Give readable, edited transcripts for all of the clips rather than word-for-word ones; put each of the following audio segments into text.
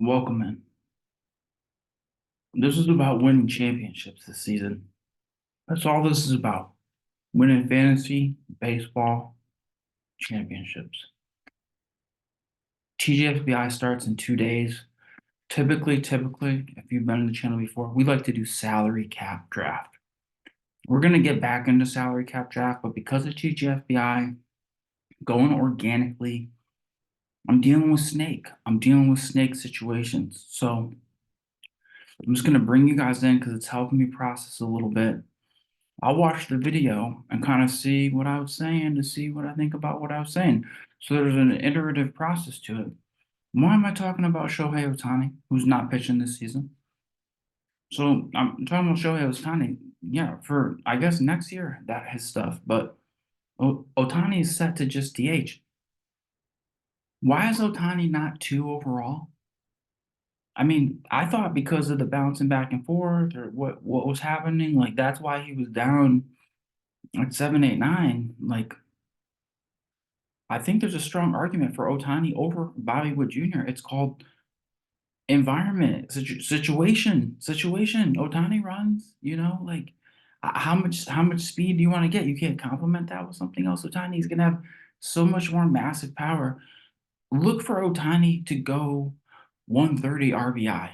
Welcome in. This is about winning championships this season. That's all this is about. Winning fantasy, baseball, championships. TGFBI starts in 2 days. Typically, if you've been on the channel before, we like to do salary cap draft. We're going to get back into salary cap draft, but because of TGFBI going organically, I'm dealing with snake. I'm dealing with snake situations. So I'm just going to bring you guys in because it's helping me process a little bit. I'll watch the video and kind of see what I was saying to see what I think about what I was saying. So there's an iterative process to it. Why am I talking about Shohei Ohtani, who's not pitching this season? So I'm talking about Shohei Ohtani, yeah, for I guess next year, that his stuff. But Ohtani is set to just DH. Why is Ohtani not two overall? I mean, I thought because of the bouncing back and forth or what was happening, like that's why he was down at 7, 8, 9. Like I think there's a strong argument for Ohtani over Bobby Wood Jr. It's called environment, situation. Ohtani runs, like how much speed do you want to get? You can't complement that with something else. Ohtani's gonna have so much more massive power. Look for Ohtani to go 130 RBI,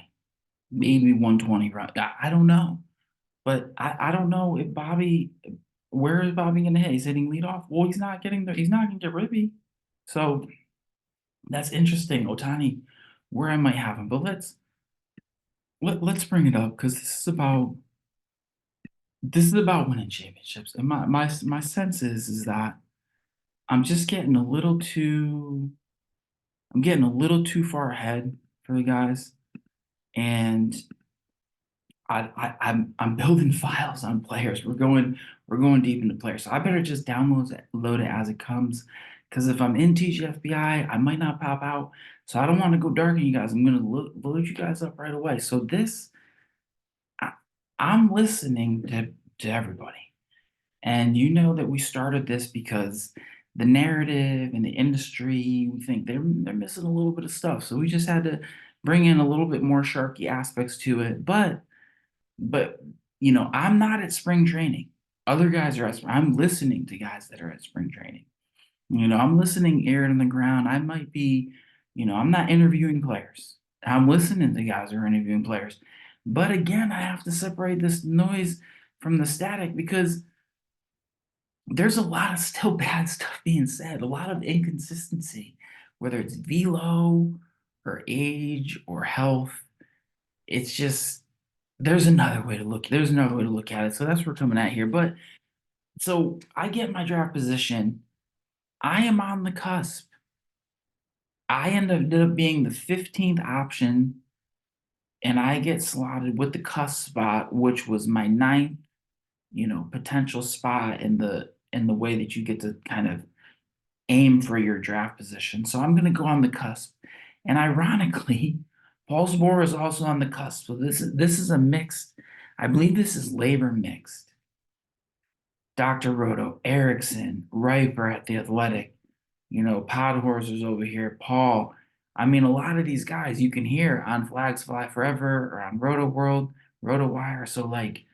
maybe 120 run. I don't know. But I don't know if Bobby, where is Bobby gonna hit? He's hitting leadoff. Well, he's not gonna get Ribby. So that's interesting. Ohtani, where I might have him. But let's bring it up because this is about winning championships. And my sense is that I'm just getting a little too I'm getting a little too far ahead for the guys. And I'm building files on players. We're going deep into players. So I better just load it as it comes. Because if I'm in TGFBI, I might not pop out. So I don't want to go dark on you guys. I'm gonna load you guys up right away. So I, I'm listening to everybody. And you know that we started this because the narrative and the industry, we think they're missing a little bit of stuff. So we just had to bring in a little bit more sharky aspects to it. But I'm not at spring training. Other guys are I'm listening to guys that are at spring training. I'm listening ear to the ground. I might be, I'm not interviewing players. I'm listening to guys who are interviewing players. But again, I have to separate this noise from the static because there's a lot of still bad stuff being said, a lot of inconsistency, whether it's velo or age or health. It's just there's another way to look at it. So that's what we're coming at here. But so I get my draft position. I am on the cusp. I ended up being the 15th option, and I get slotted with the cusp spot, which was my ninth, potential spot in the way that you get to kind of aim for your draft position. So I'm gonna go on the cusp. And ironically, Paul Sporer is also on the cusp. So this is a mixed, I believe this is labor mixed. Dr. Roto, Erickson, Riper at the Athletic, Podhorser's over here, Paul. I mean, a lot of these guys you can hear on Flags Fly Forever or on Roto World, Roto Wire. So, like,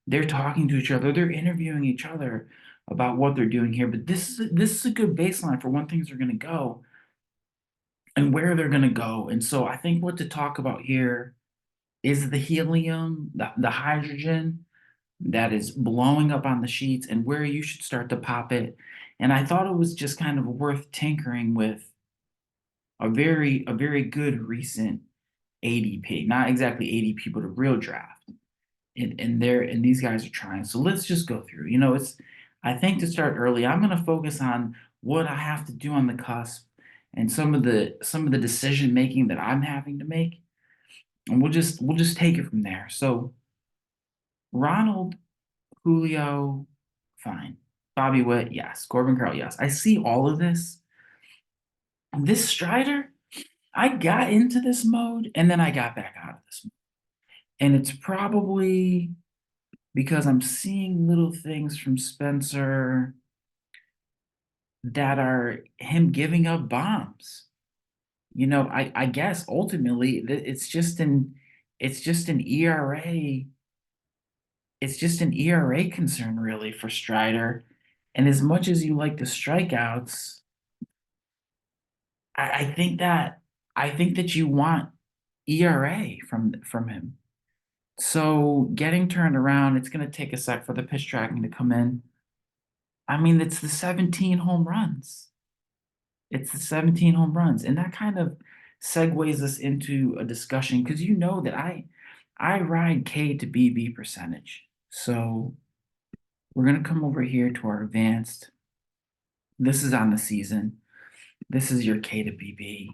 they're talking to each other, they're interviewing each other about what they're doing here. But this is a good baseline for when things are going to go and where they're going to go. And so, I think what to talk about here is the helium, the hydrogen that is blowing up on the sheets and where you should start to pop it. And I thought it was just kind of worth tinkering with a very good recent ADP, not exactly ADP, but a real draft. And these guys are trying. So let's just go through. It's I think to start early, I'm gonna focus on what I have to do on the cusp and some of the decision making that I'm having to make. And we'll just take it from there. So Ronald, Julio, fine. Bobby Witt, yes. Corbin Carroll, yes. I see all of this. This Strider, I got into this mode and then I got back out of this mode. And it's probably because I'm seeing little things from Spencer that are him giving up bombs. I guess ultimately it's just an ERA. It's just an ERA concern really for Strider. And as much as you like the strikeouts, I think that you want ERA from him. So getting turned around, it's going to take a sec for the pitch tracking to come in. I mean, it's the 17 home runs. It's the 17 home runs. And that kind of segues us into a discussion because you know that I ride K to BB percentage. So we're going to come over here to our advanced. This is on the season. This is your K to BB.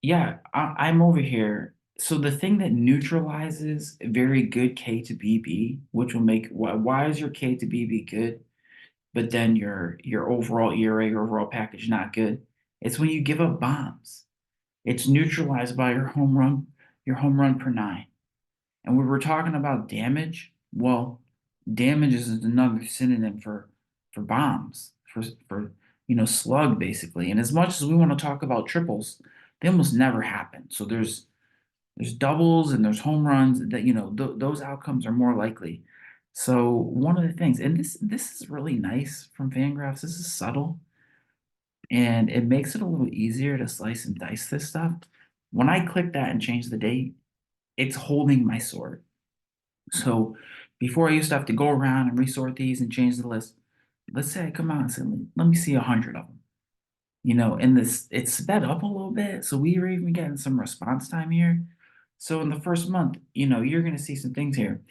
Yeah, I'm over here. So the thing that neutralizes a very good K to BB, which will make why is your K to BB good, but then your overall ERA, your overall package not good? It's when you give up bombs. It's neutralized by your home run per nine. And we were talking about damage. Well, damage is another synonym for bombs, for slug basically. And as much as we want to talk about triples, they almost never happen. So there's doubles and there's home runs that those outcomes are more likely. So one of the things, and this is really nice from Fangraphs. This is subtle, and it makes it a little easier to slice and dice this stuff. When I click that and change the date, it's holding my sort. So before I used to have to go around and resort these and change the list. Let's say I come out and say, let me see 100 of them. And this it's sped up a little bit, so we were even getting some response time here. So in the first month, you're gonna see some things here.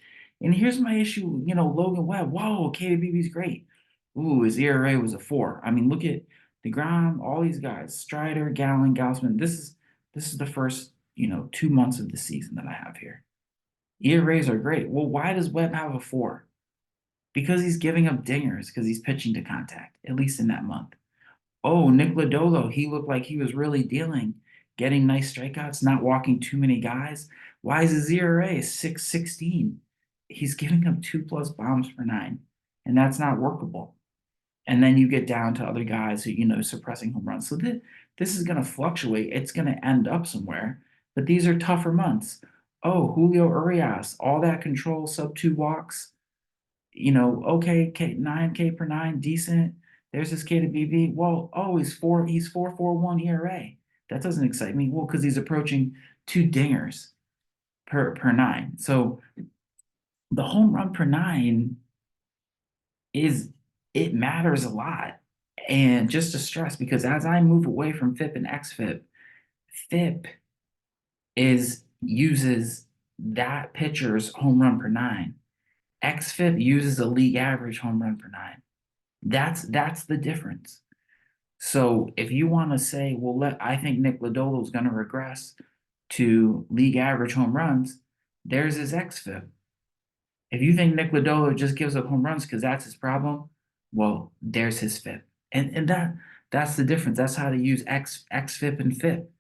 And here's my issue, Logan Webb. Whoa, KBB's great. Ooh, his ERA was a 4. I mean, look at DeGrom, all these guys, Strider, Gallen, Gausman. This is the first, 2 months of the season that I have here. ERAs are great. Well, why does Webb have a 4? Because he's giving up dingers because he's pitching to contact, at least in that month. Oh, Nick Lodolo, he looked like he was really dealing, getting nice strikeouts, not walking too many guys. Why is his ERA 6.16? He's giving up 2+ bombs per nine, and that's not workable. And then you get down to other guys who, suppressing home runs. So this is going to fluctuate. It's going to end up somewhere, but these are tougher months. Oh, Julio Urias, all that control, sub 2 walks, okay, 9K per nine, decent. There's this K to BB. Well, oh, he's 4.41 ERA. That doesn't excite me. Well, because he's approaching 2 dingers per nine. So the home run per nine is it matters a lot. And just to stress, because as I move away from FIP and XFIP, FIP is uses that pitcher's home run per nine. XFIP uses a league average home run per nine. That's the difference. So if you want to say, well, I think Nick Lodolo is going to regress to league average home runs, there's his XFIP. If you think Nick Lodolo just gives up home runs because that's his problem, well, there's his FIP. And that's the difference. That's how to use XFIP and FIP.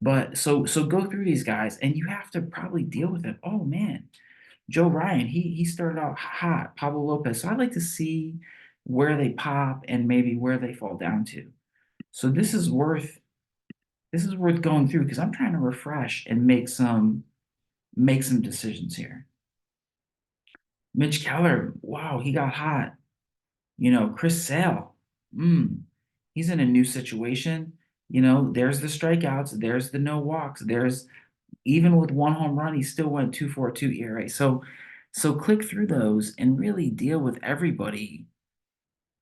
But so go through these guys and you have to probably deal with it. Oh man, Joe Ryan, he started out hot, Pablo Lopez. So I'd like to see where they pop and maybe where they fall down to. So this is worth going through because I'm trying to refresh and make some decisions here. Mitch Keller, wow, he got hot. Chris Sale, he's in a new situation. There's the strikeouts, there's the no walks, there's even with one home run, he still went 2.42 ERA. So click through those and really deal with everybody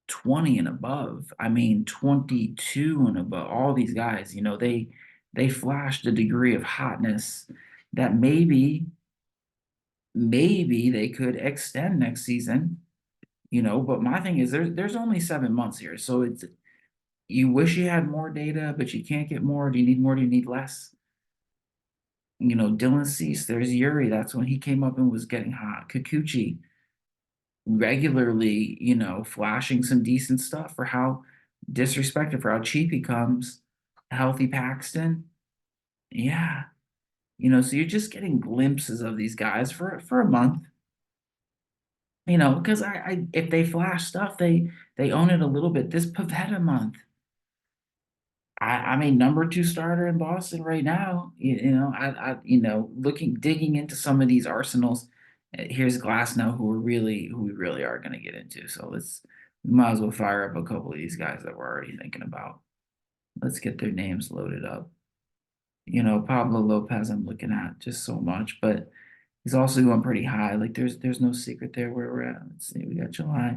20 and above. I mean, 22 and above. All these guys, they flashed a degree of hotness that maybe they could extend next season. But my thing is there's only 7 months here. So it's you wish you had more data, but you can't get more. Do you need more? Do you need less? Dylan Cease, there's Yuri. That's when he came up and was getting hot. Kikuchi regularly, flashing some decent stuff for how disrespected, for how cheap he comes. Healthy Paxton. Yeah. So you're just getting glimpses of these guys for a month. Because I if they flash stuff, they own it a little bit. This Pavetta month, I mean, number two starter in Boston right now. Looking digging into some of these arsenals. Here's Glass now, who we really are going to get into. So we might as well fire up a couple of these guys that we're already thinking about. Let's get their names loaded up. Pablo Lopez, I'm looking at just so much, but he's also going pretty high. Like there's no secret there where we're at. Let's see, we got July.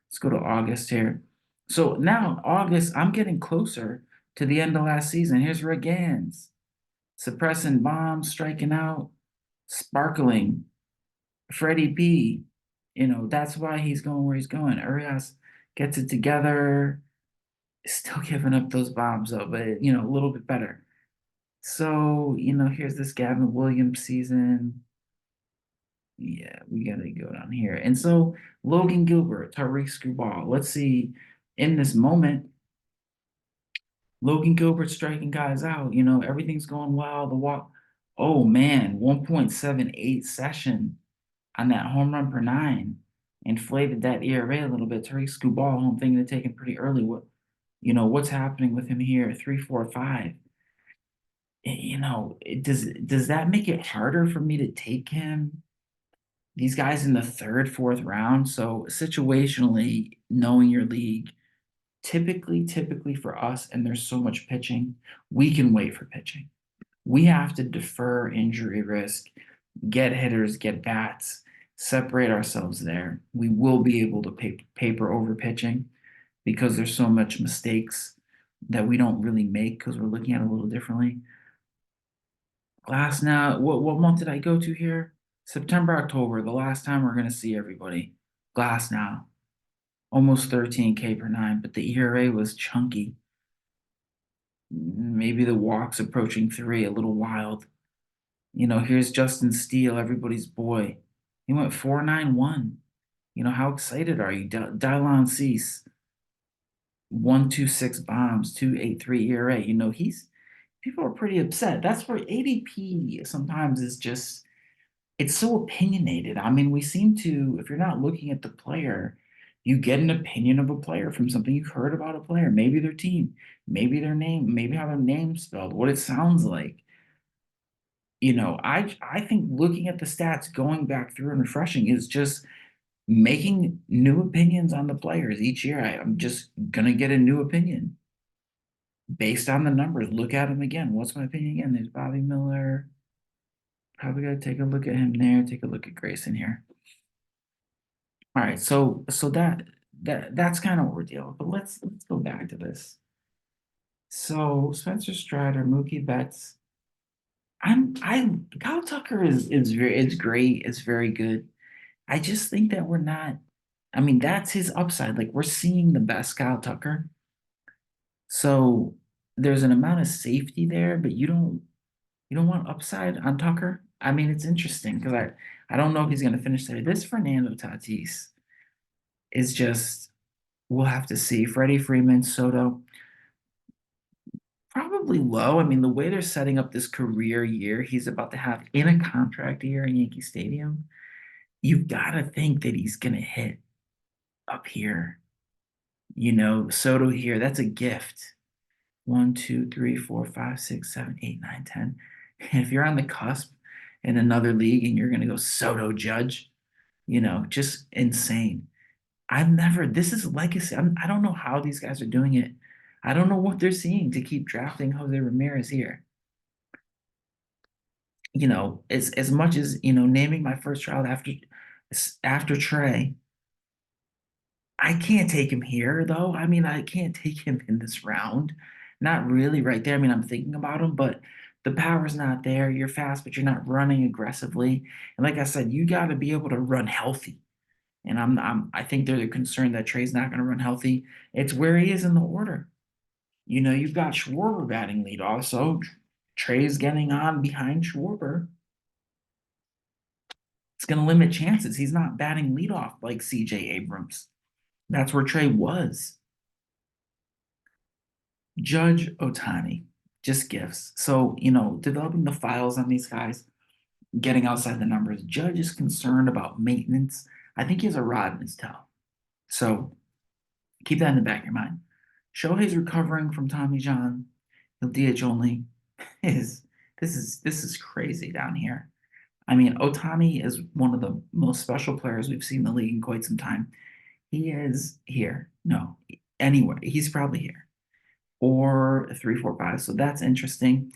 Let's go to August here. So now August, I'm getting closer to the end of last season. Here's Regans, suppressing bombs, striking out, sparkling. Freddie P. That's why he's going where he's going. Urias gets it together, still giving up those bombs though, but a little bit better. So, here's this Gavin Williams season. Yeah, we gotta go down here. And so Logan Gilbert, Tariq Skubal. Let's see in this moment, Logan Gilbert striking guys out. Everything's going well. The walk, oh man, 1.78 session on that home run per nine. Inflated that ERA a little bit. Tariq Skubal, home thing to take him pretty early. What's happening with him here? 3.45. Does that make it harder for me to take him? These guys in the third, fourth round. So situationally, knowing your league, typically for us, and there's so much pitching, we can wait for pitching. We have to defer injury risk, get hitters, get bats, separate ourselves there. We will be able to paper over pitching because there's so much mistakes that we don't really make because we're looking at it a little differently. Glass now, what month did I go to here? September, October, the last time we're gonna see everybody. Glass now, almost 13K per nine, but the ERA was chunky. Maybe the walks approaching three, a little wild. Here's Justin Steele, everybody's boy. He went 4.91. How excited are you? Dylon Cease, 1.26 bombs, 2.83 ERA. He's people are pretty upset. That's where ADP sometimes is just it's so opinionated. I mean, we seem to, if you're not looking at the player, you get an opinion of a player from something you've heard about a player, maybe their team, maybe their name, maybe how their name's spelled, what it sounds like. I think looking at the stats, going back through and refreshing is just making new opinions on the players each year. I'm just gonna get a new opinion based on the numbers. Look at them again. What's my opinion again? There's Bobby Miller. Probably gotta take a look at him there. Take a look at Grayson here. All right, so that's kind of what we're dealing with. But let's go back to this. So Spencer Strider, Mookie Betts. Kyle Tucker is very it's great, it's very good. I just think that we're not, I mean, that's his upside. Like we're seeing the best Kyle Tucker. So there's an amount of safety there, but you don't want upside on Tucker. I mean, it's interesting because I don't know if he's gonna finish there. This Fernando Tatis is just we'll have to see. Freddie Freeman, Soto, probably low. I mean, the way they're setting up this career year he's about to have in a contract year in Yankee Stadium, you've got to think that he's going to hit up here. Soto here, that's a gift. 1, 2, 3, 4, 5, 6, 7, 8, 9, 10. And if you're on the cusp in another league and you're going to go Soto Judge, just insane. This is legacy. I don't know how these guys are doing it. I don't know what they're seeing to keep drafting Jose Ramirez here. As much as, naming my first child after Trey, I can't take him here though. I mean, I can't take him in this round. Not really right there. I mean, I'm thinking about him, but the power's not there. You're fast, but you're not running aggressively. And like I said, you got to be able to run healthy. And I think they're concerned that Trey's not going to run healthy. It's where he is in the order. You've got Schwarber batting lead also. Trey's getting on behind Schwarber. It's going to limit chances. He's not batting leadoff like CJ Abrams. That's where Trey was. Judge Otani, just gifts. So, developing the files on these guys, getting outside the numbers. Judge is concerned about maintenance. I think he has a rod in his toe. So keep that in the back of your mind. Shohei's recovering from Tommy John. The DH only is this is crazy down here. I mean, Otani is one of the most special players we've seen in the league in quite some time. He is here. No, anyway, he's probably here. Or 345. So that's interesting.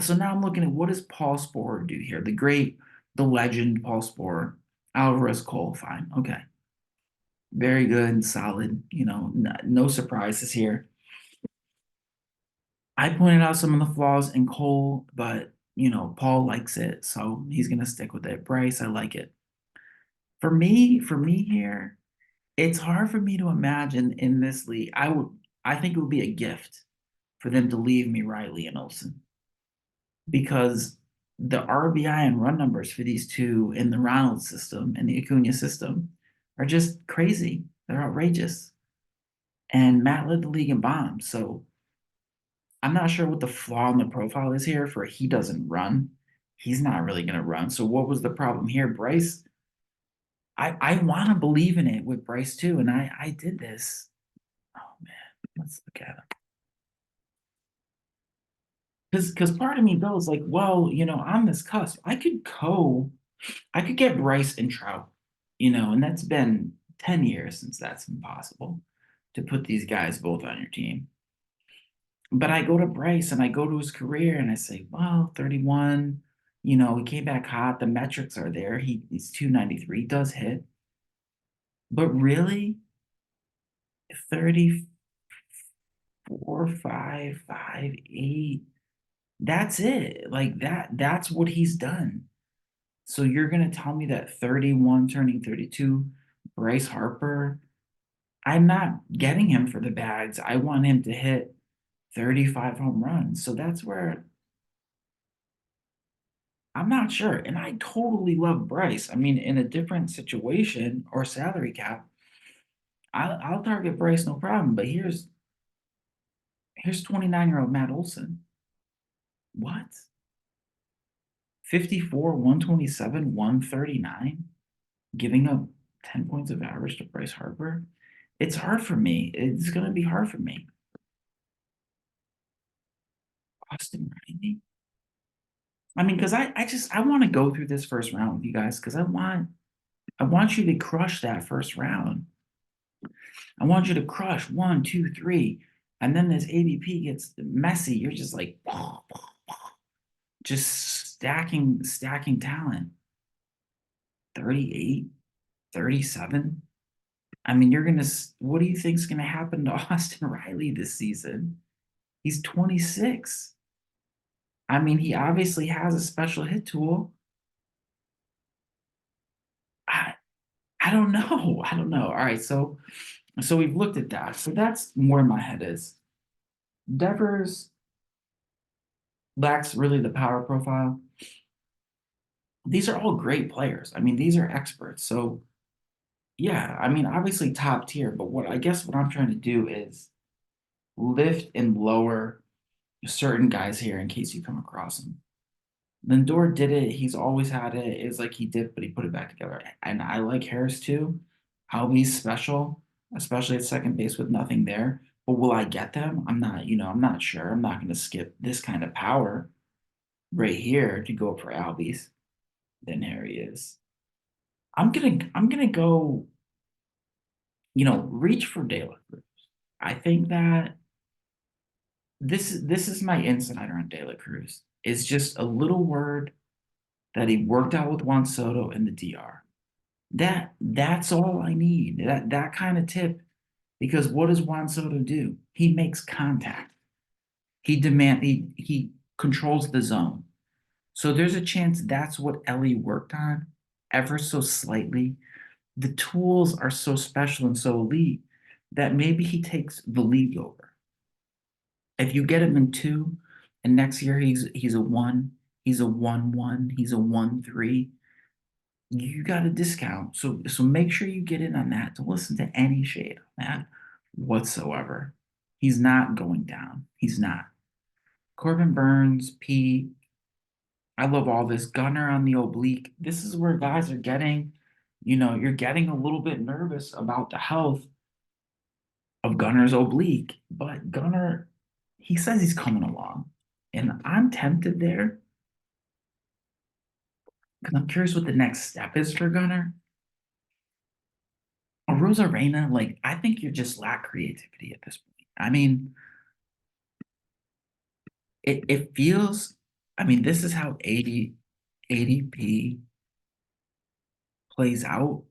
So now I'm looking at what does Paul Sporer do here? The great, the legend Paul Sporer, Alvarez Cole. Fine, okay, very good, solid. No surprises here. I pointed out some of the flaws in Cole, but Paul likes it, so he's gonna stick with it. Bryce, I like it. For me here, it's hard for me to imagine in this league. I think it would be a gift for them to leave me Riley and Olsen because the RBI and run numbers for these two in the Ronald system and the Acuna system are just crazy. They're outrageous. And Matt led the league in bombs. So I'm not sure what the flaw in the profile is here for he doesn't run. He's not really going to run. So what was the problem here? Bryce, I want to believe in it with Bryce too. And I did this. Oh man, let's look at him. Because part of me goes like, well, on this cusp, I could get Bryce and Trout, and that's been 10 years since that's impossible to put these guys both on your team. But I go to Bryce and I go to his career and I say, well, 31, he came back hot. The metrics are there. He's 293, does hit. But really, 34, 5, 5, 8, that's it. Like that's what he's done. So you're gonna tell me that 31 turning 32, Bryce Harper, I'm not getting him for the bags. I want him to hit 35 home runs. So that's where I'm not sure. And I totally love Bryce. I mean, in a different situation or salary cap, I'll target Bryce no problem. But here's 29-year-old Matt Olson. What? 54, 127, 139, giving up 10 points of average to Bryce Harper. It's hard for me. It's gonna be hard for me. Austin Riley. I mean, because I want to go through this first round with you guys because I want you to crush that first round. I want you to crush one, two, three, and then this ADP gets messy. You're just like just stacking talent. 38, 37. I mean, what do you think's gonna happen to Austin Riley this season? He's 26. I mean, he obviously has a special hit tool. I I don't know. I don't know. All right, so we've looked at that. So that's where my head is. Devers lacks really the power profile. These are all great players. I mean, these are experts. So yeah, I mean, obviously top tier, but what I'm trying to do is lift and lower certain guys here in case you come across them. Lindor did it. He's always had it. It's like he did, but he put it back together. And I like Harris too. Albie's special, especially at second base with nothing there. But will I get them? I'm not sure. I'm not going to skip this kind of power right here to go for Albies. Then here he is. I'm gonna go, reach for De La Cruz. I think that this is my insider on De La Cruz. Is just a little word that he worked out with Juan Soto in the DR. That's all I need. That kind of tip. Because what does Juan Soto do? He makes contact. He controls the zone. So there's a chance that's what Ellie worked on ever so slightly. The tools are so special and so elite that maybe he takes the league over. If you get him in two, and next year he's a one, he's a 1-1, he's a 1-3, you got a discount. So make sure you get in on that. Don't listen to any shade on that whatsoever. He's not going down. He's not. Corbin Burns, Pete. I love all this. Gunner on the oblique. This is where guys are getting, you're getting a little bit nervous about the health of Gunner's oblique. But Gunner he says he's coming along, and I'm tempted there because I'm curious what the next step is for Gunner. A Rosarena, like I think you just lack creativity at this point. I mean, it feels. I mean, this is how 80 ADP plays out.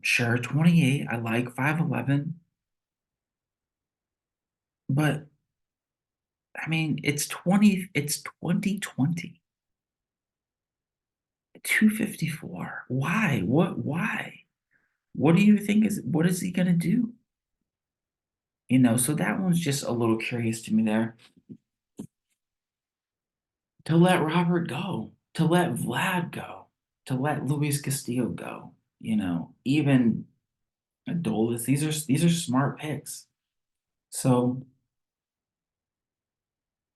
Sure, 28. I like 5'11, but I mean, it's 2020. 254. Why? Why? What do you think what is he gonna do? So that one's just a little curious to me there. To let Robert go, to let Vlad go, to let Luis Castillo go, even Adolis, these are smart picks. So,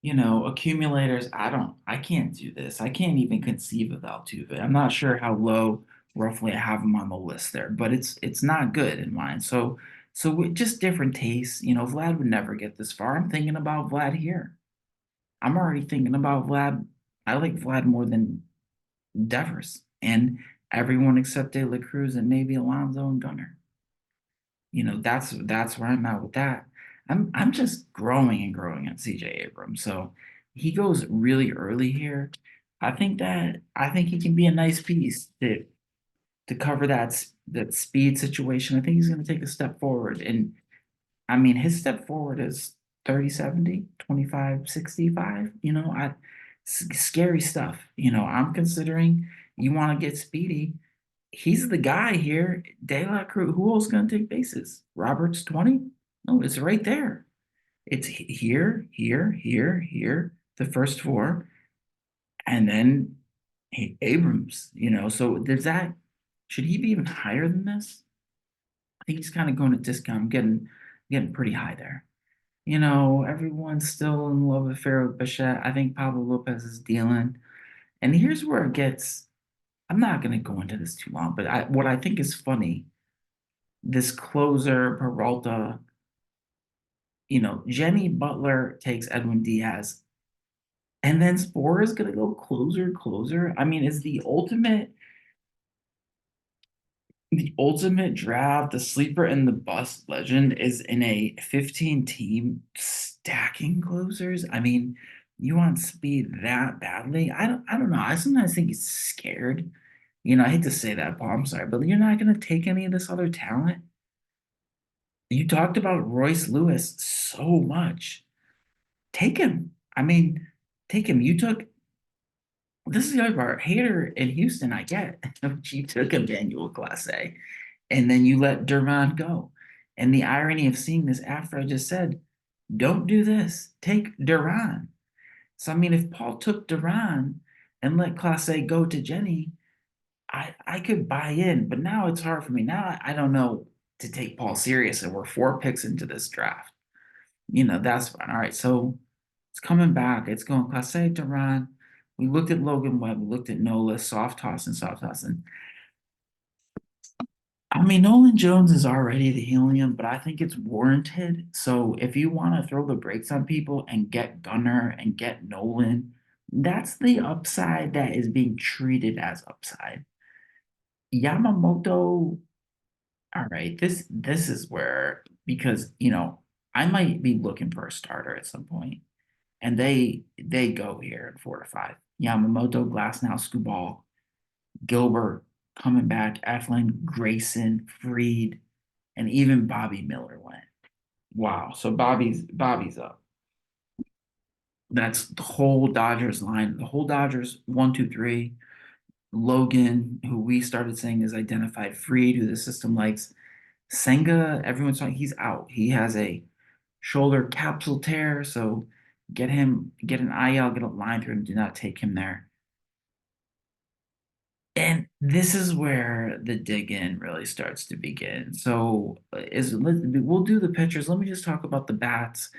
accumulators, I can't do this. I can't even conceive of Altuve. I'm not sure how low roughly I have him on the list there, but it's not good in mine. So with just different tastes, Vlad would never get this far. I'm thinking about Vlad here. I'm already thinking about Vlad. I like Vlad more than Devers and everyone except De La Cruz and maybe Alonso and Gunnar. That's where I'm at with that. I'm just growing and growing at CJ Abrams. So he goes really early here. I think he can be a nice piece to cover that speed situation. I think he's going to take a step forward. And I mean, his step forward is 30 70, 25 65. Scary stuff. I'm considering you want to get speedy. He's the guy here. De La Cruz. Who else going to take bases? Roberts 20? No, it's right there. It's here, here, here, here, the first four, and then Abrams. So there's that. Should he be even higher than this? I think he's kind of going to discount. I'm getting pretty high there. Everyone's still in love with Farrell Bichette. I think Pablo Lopez is dealing. And here's where it gets. I'm not going to go into this too long, but what I think is funny, this closer Peralta, Jenny Butler takes Edwin Diaz, and then Spore is going to go closer, closer. I mean, is the ultimate draft, the sleeper and the bust legend is in a 15 team stacking closers. I mean, you want speed that badly? I don't know. I sometimes think he's scared. I hate to say that, Paul. I'm sorry, but you're not gonna take any of this other talent. You talked about Royce Lewis so much. Take him. I mean, take him. This is the other part. Hater in Houston, I get. You took Emmanuel Clase and then you let Duran go. And the irony of seeing this after I just said, don't do this. Take Duran. So I mean, if Paul took Duran and let Clase go to Jenny, I could buy in, but now it's hard for me. Now I don't know to take Paul serious, and we're 4 picks into this draft. That's fine. All right, so it's coming back. It's going Clase Duran. We looked at Logan Webb, we looked at Nola, soft tossing, soft tossing. I mean, Nolan Jones is already the helium, but I think it's warranted. So if you want to throw the brakes on people and get Gunner and get Nolan, that's the upside that is being treated as upside. Yamamoto, all right, this is where because I might be looking for a starter at some point, and they go here at 4 to 5. Yamamoto, Glasnow, Skubal, Gilbert coming back, Eflin, Grayson, Freed, and even Bobby Miller went. Wow. So Bobby's up. That's the whole Dodgers line. The whole Dodgers 1, 2, 3. Logan, who we started saying is identified, Freed, who the system likes. Senga, everyone's talking, he's out. He has a shoulder capsule tear, so get an IL, get a line through him. Do not take him there. And this is where the dig in really starts to begin. So, we'll do the pitchers. Let me just talk about the bats.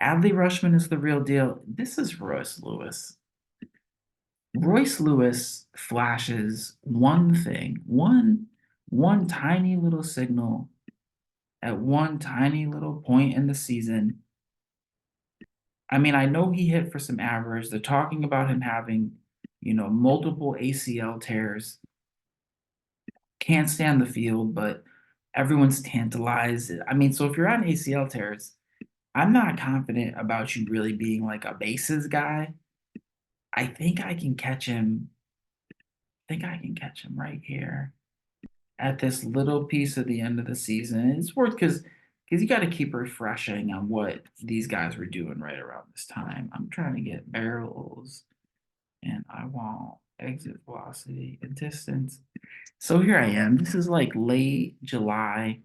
Adley Rushman is the real deal. This is Royce Lewis. Royce Lewis flashes one thing, one tiny little signal at one tiny little point in the season. I mean, I know he hit for some average. They're talking about him having, multiple ACL tears. Can't stand the field, but everyone's tantalized. I mean, so if you're on ACL tears, I'm not confident about you really being like a bases guy. I think I can catch him. I think I can catch him right here at this little piece of the end of the season. It's worth because you got to keep refreshing on what these guys were doing right around this time. I'm trying to get barrels and I want exit velocity and distance. So here I am. This is like late July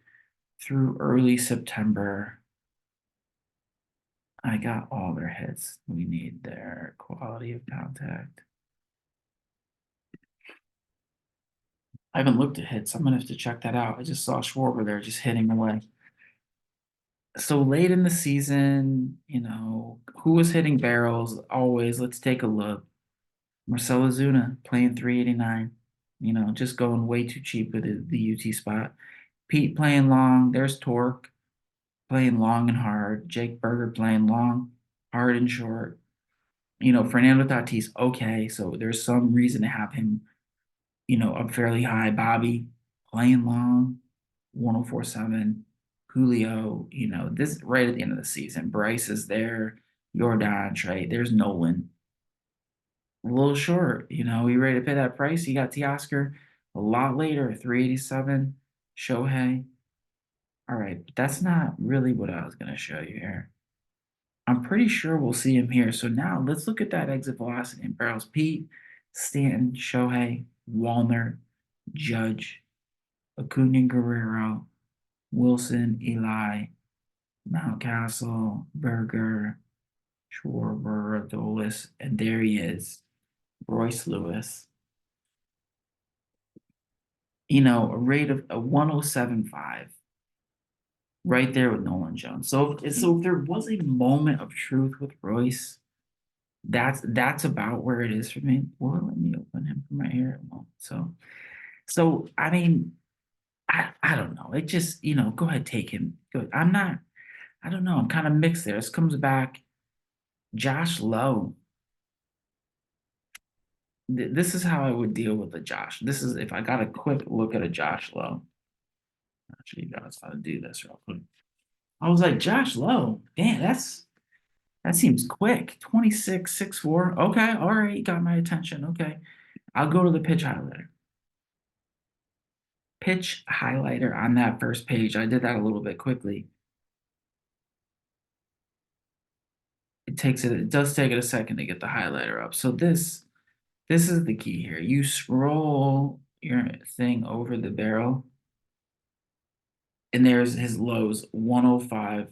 through early September. I got all their hits. We need their quality of contact. I haven't looked at hits. I'm gonna have to check that out. I just saw Schwarber there just hitting away. So late in the season, who was hitting barrels always? Let's take a look. Marcelo Zuna playing 389, just going way too cheap with the UT spot. Pete playing long. There's Torque playing long and hard. Jake Berger playing long, hard and short. Fernando Tatis, okay. So there's some reason to have him, up fairly high. Bobby playing long, 1047. Julio, this right at the end of the season. Bryce is there. Jordan, Trey. There's Nolan. A little short. You ready to pay that price? You got Teoscar a lot later, 387. Shohei. All right, but that's not really what I was going to show you here. I'm pretty sure we'll see him here. So now let's look at that exit velocity in barrels. Pete, Stanton, Shohei, Walner, Judge, Acuna Guerrero, Wilson, Eli, Mountcastle, Berger, Schwarber, Adolis, and there he is, Royce Lewis. A rate of a 107.5, right there with Nolan Jones. So if there was a moment of truth with Royce, that's about where it is for me. Well, let me open him from right here. So I mean, I don't know. It just, go ahead, take him. Go. I don't know. I'm kind of mixed there. This comes back. Josh Lowe. This is how I would deal with a Josh. This is if I got a quick look at a Josh Lowe. Actually, you guys how to do this real quick. I was like, Josh Lowe, damn, that seems quick. 26, 6'4". Okay, all right, got my attention. Okay. I'll go to the pitch highlighter. Pitch highlighter on that first page. I did that a little bit quickly. It does take it a second to get the highlighter up. So this is the key here. You scroll your thing over the barrel, and there's his lows 105.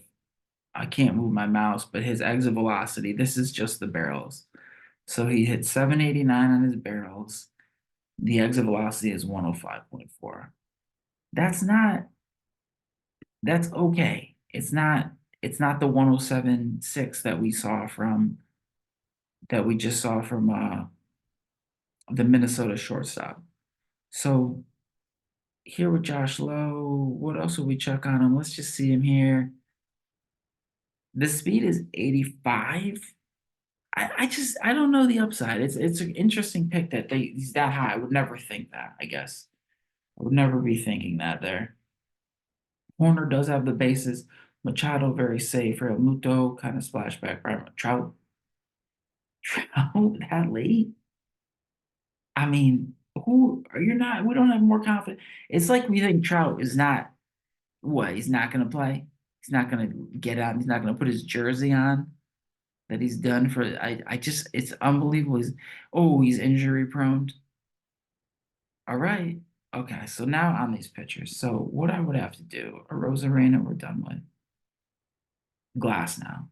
I can't move my mouse, but his exit velocity, this is just the barrels. So he hit 789 on his barrels. The exit velocity is 105.4. That's okay. It's not the 107.6 that we just saw from the Minnesota shortstop. So here with Josh Lowe, what else will we check on him? Let's just see him here. The speed is 85. I don't know the upside. It's an interesting pick that he's that high. I would never think that, I guess. I would never be thinking that there. Horner does have the bases. Machado very safe. Muto kind of splashback. Right? Trout that late. I mean, who are you not? We don't have more confidence. It's like we think Trout is not what? He's not going to play. He's not going to get out. He's not going to put his jersey on that he's done for. I just it's unbelievable. He's injury prone. All right. Okay. So now on these pitchers. So what I would have to do, a Rosarena, we're done with. Glass now.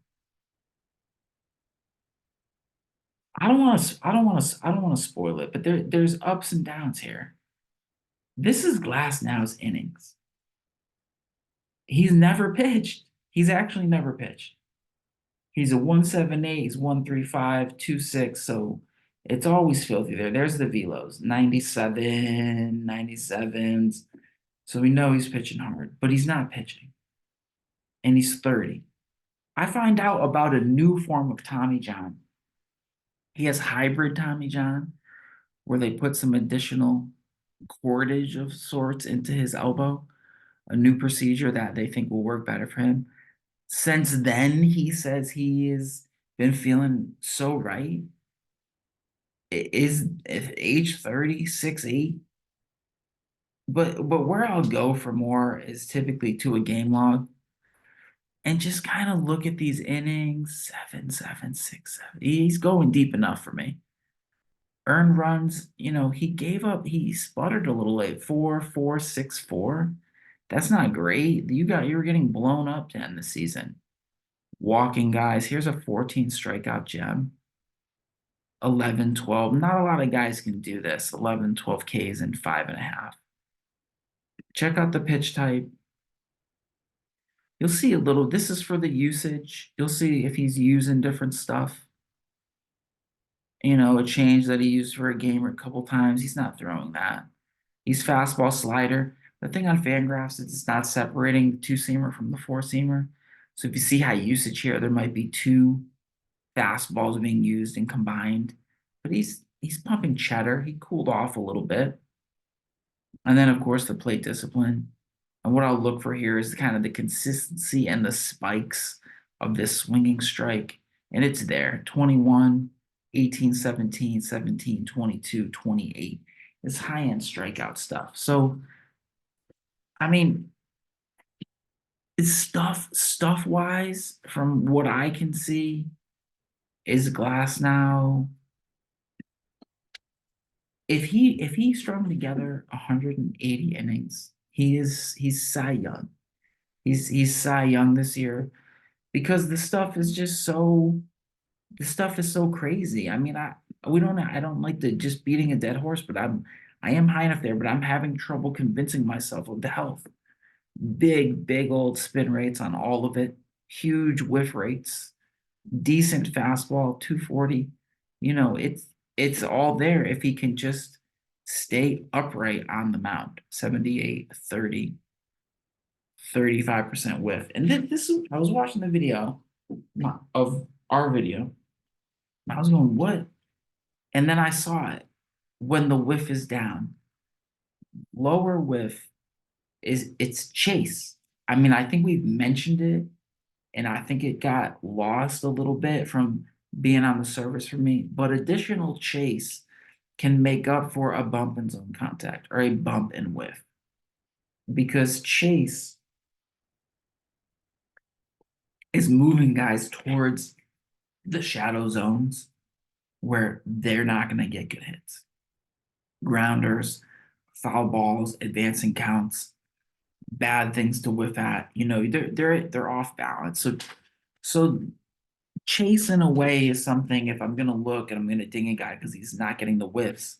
I don't want to spoil it, but there's ups and downs here. This is Glass now's innings. He's never pitched. He's actually never pitched. He's a 178, he's 135, 26. So it's always filthy there. There's the velos, 97, 97s. So we know he's pitching hard, but he's not pitching. and he's 30. I find out about a new form of Tommy John. He has hybrid Tommy John, where they put some additional cordage of sorts into his elbow, a new procedure that they think will work better for him. Since then, he says he has been feeling so right. Is at age 30, 6'8". But where I'll go for more is typically to a game log and just kind of look at these innings, 7, 7, 6, 7. He's going deep enough for me. Earned runs, he gave up, he sputtered a little late, 4, 4, 6, 4. That's not great. You're getting blown up to end the season. Walking guys, here's a 14 strikeout gem. 11, 12. Not a lot of guys can do this. 11, 12 Ks in 5.5. Check out the pitch type. You'll see a little, this is for the usage. You'll see if he's using different stuff. A change that he used for a game or a couple times. He's not throwing that. He's fastball slider. The thing on Fangraphs is it's not separating the two seamer from the four seamer. So if you see high usage here, there might be two fastballs being used and combined. But he's pumping cheddar. He cooled off a little bit. And then of course the plate discipline. And what I'll look for here is kind of the consistency and the spikes of this swinging strike. And it's there. 21, 18, 17, 17, 22, 28. It's high-end strikeout stuff. So, I mean, it's stuff wise, from what I can see, is Glass now. If he strung together 180 innings, he's Cy Young. He's Cy Young this year because the stuff is so crazy. I mean, I don't like the just beating a dead horse, but I am high enough there, but I'm having trouble convincing myself of the health. Big old spin rates on all of it, huge whiff rates, decent fastball, 240. It's all there if he can just stay upright on the mound. 78, 30, 35% whiff. And then I was watching the video of our video. I was going, what? And then I saw it when the whiff is down. Lower whiff it's chase. I mean, I think we've mentioned it, and I think it got lost a little bit from being on the service for me. But additional chase can make up for a bump in zone contact or a bump in whiff because chase is moving guys towards the shadow zones where they're not going to get good hits. Grounders, foul balls, advancing counts, bad things to whiff at. They're off balance. So chasing away is something. If I'm gonna look and I'm gonna ding a guy because he's not getting the whiffs,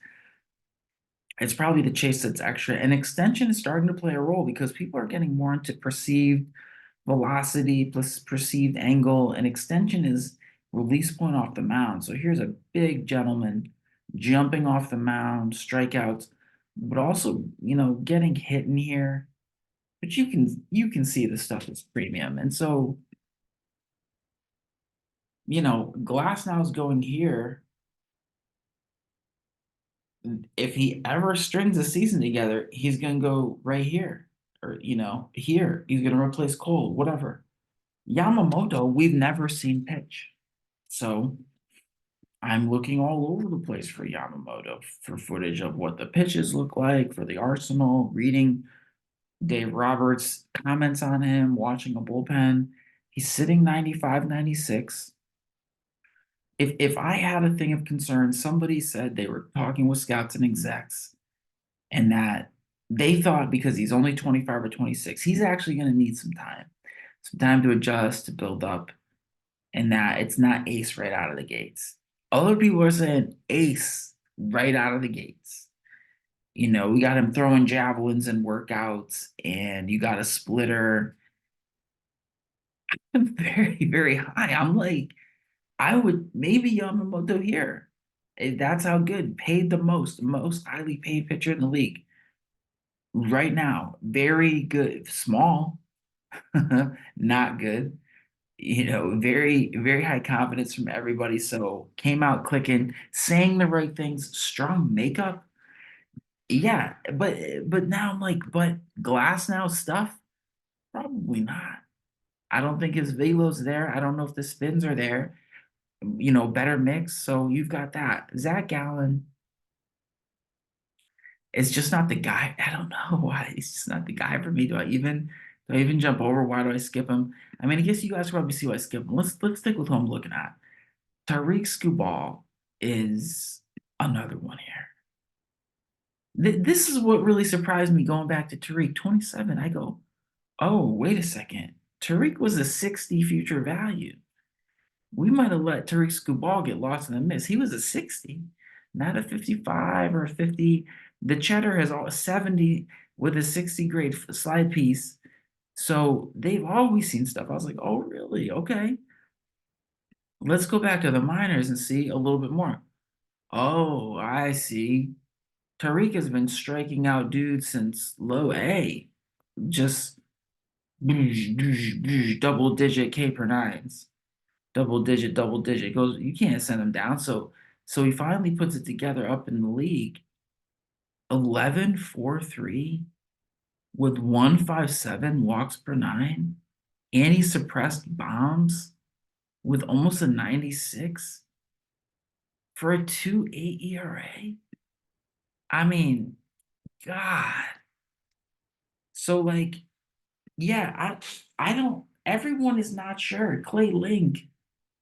it's probably the chase that's extra. And extension is starting to play a role because people are getting more into perceived velocity plus perceived angle, and extension is release point off the mound. So here's a big gentleman jumping off the mound, strikeouts, but also getting hit in here. But you can see the stuff is premium, and so Glass now is going here. If he ever strings a season together, he's gonna go right here, or here. He's gonna replace Cole, whatever. Yamamoto, we've never seen pitch, so I'm looking all over the place for Yamamoto for footage of what the pitches look like for the Arsenal, reading Dave Roberts' comments on him, watching a bullpen. He's sitting 95, 96. If I had a thing of concern, somebody said they were talking with scouts and execs, and that they thought because he's only 25 or 26, he's actually going to need some time to adjust, to build up, and that it's not ace right out of the gates. Other people are saying ace right out of the gates. We got him throwing javelins in workouts, and you got a splitter. I'm very, very high. I'm like, I would maybe Yamamoto here. That's how good. Paid the most highly paid pitcher in the league right now. Very good. Small. Not good. Very, very high confidence from everybody. So came out clicking, saying the right things, strong makeup. Yeah, but now I'm like, but glass now stuff? Probably not. I don't think his velo's there. I don't know if the spins are there. Better mix. So you've got that. Zach Gallen is just not the guy. I don't know why he's just not the guy for me. Do I even jump over? Why do I skip him? I mean, I guess you guys probably see why I skip him. Let's stick with who I'm looking at. Tariq Skubal is another one here. This is what really surprised me going back to Tariq 27. I go, oh, wait a second. Tariq was a 60 future value. We might have let Tariq Skubal get lost in the mist. He was a 60, not a 55 or 50. The Cheddar has all 70 with a 60 grade slide piece. So they've always seen stuff. I was like, oh, really? Okay. Let's go back to the minors and see a little bit more. Oh, I see. Tariq has been striking out dudes since low A. Just double digit K per nines. Double digit. Goes, you can't send him down. So he finally puts it together up in the league. 11-4-3 with 157 walks per nine. And he suppressed bombs with almost a 96 for a 2.8 ERA. I mean, God. So like, yeah, I don't everyone is not sure. Clay Link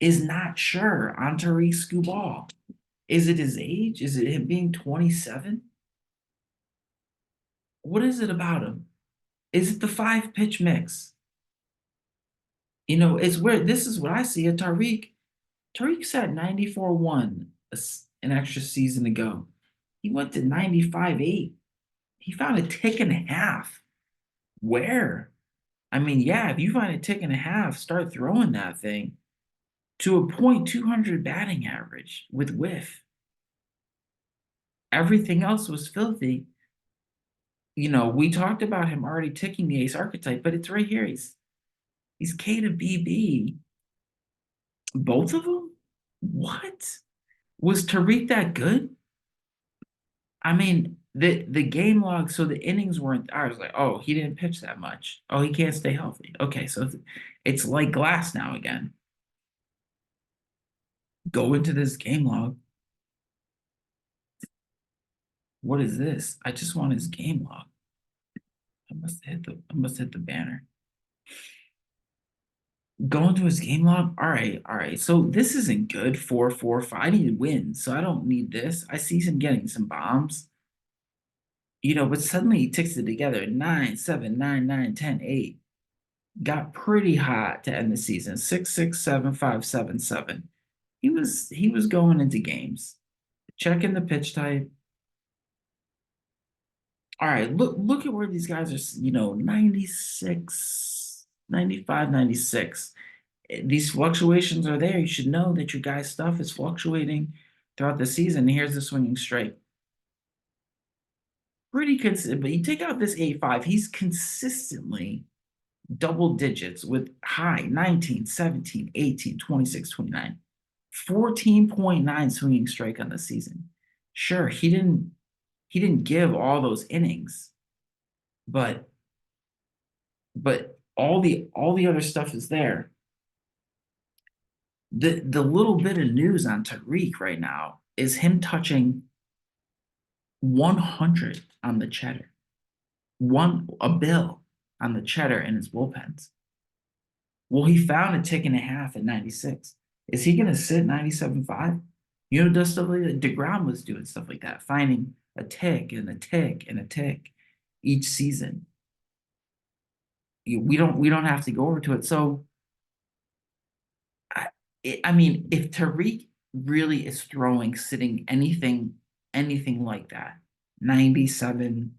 is not sure on Tariq Skubal. Is it his age? Is it him being 27? What is it about him? Is it the five pitch mix? It's where this is what I see at Tariq. Tariq's at 94-1 an extra season ago. He went to 95-8. He found a tick and a half. Where? I mean, yeah, if you find a tick and a half, start throwing that thing to a .200 batting average with whiff. Everything else was filthy. We talked about him already ticking the ace archetype, but it's right here. He's K to BB. Both of them? What? Was Tariq that good? I mean, the game log, so the innings weren't. I was like, oh, he didn't pitch that much. Oh, he can't stay healthy. Okay, so it's like glass now again. Go into this game log. What is this? I just want his game log. I must hit the banner. Go into his game log. All right, all right. So this isn't good. 4-4-5. I need to win, so I don't need this. I see him getting some bombs, but suddenly he ticks it together. 9-7-9-9-10-8. Got pretty hot to end the season. 6-6-7-5-7-7. He was going into games. Checking the pitch type. All right, look at where these guys are, 96, 95, 96. These fluctuations are there. You should know that your guy's stuff is fluctuating throughout the season. Here's the swinging straight. Pretty consistent, but you take out this 8-5, he's consistently double digits with high 19, 17, 18, 26, 29. 14.9 swinging strike on the season. Sure, he didn't give all those innings, but all the other stuff is there. The little bit of news on Tariq right now is him touching 100 on the Cheddar. A bill on the Cheddar in his bullpens. Well, he found a tick and a half at 96. Is he going to sit 97.5? Does stuff like that. DeGrom was doing stuff like that, finding a tick and a tick and a tick each season. We don't have to go over to it. So, I mean, if Tariq really is throwing, sitting anything like that, 97,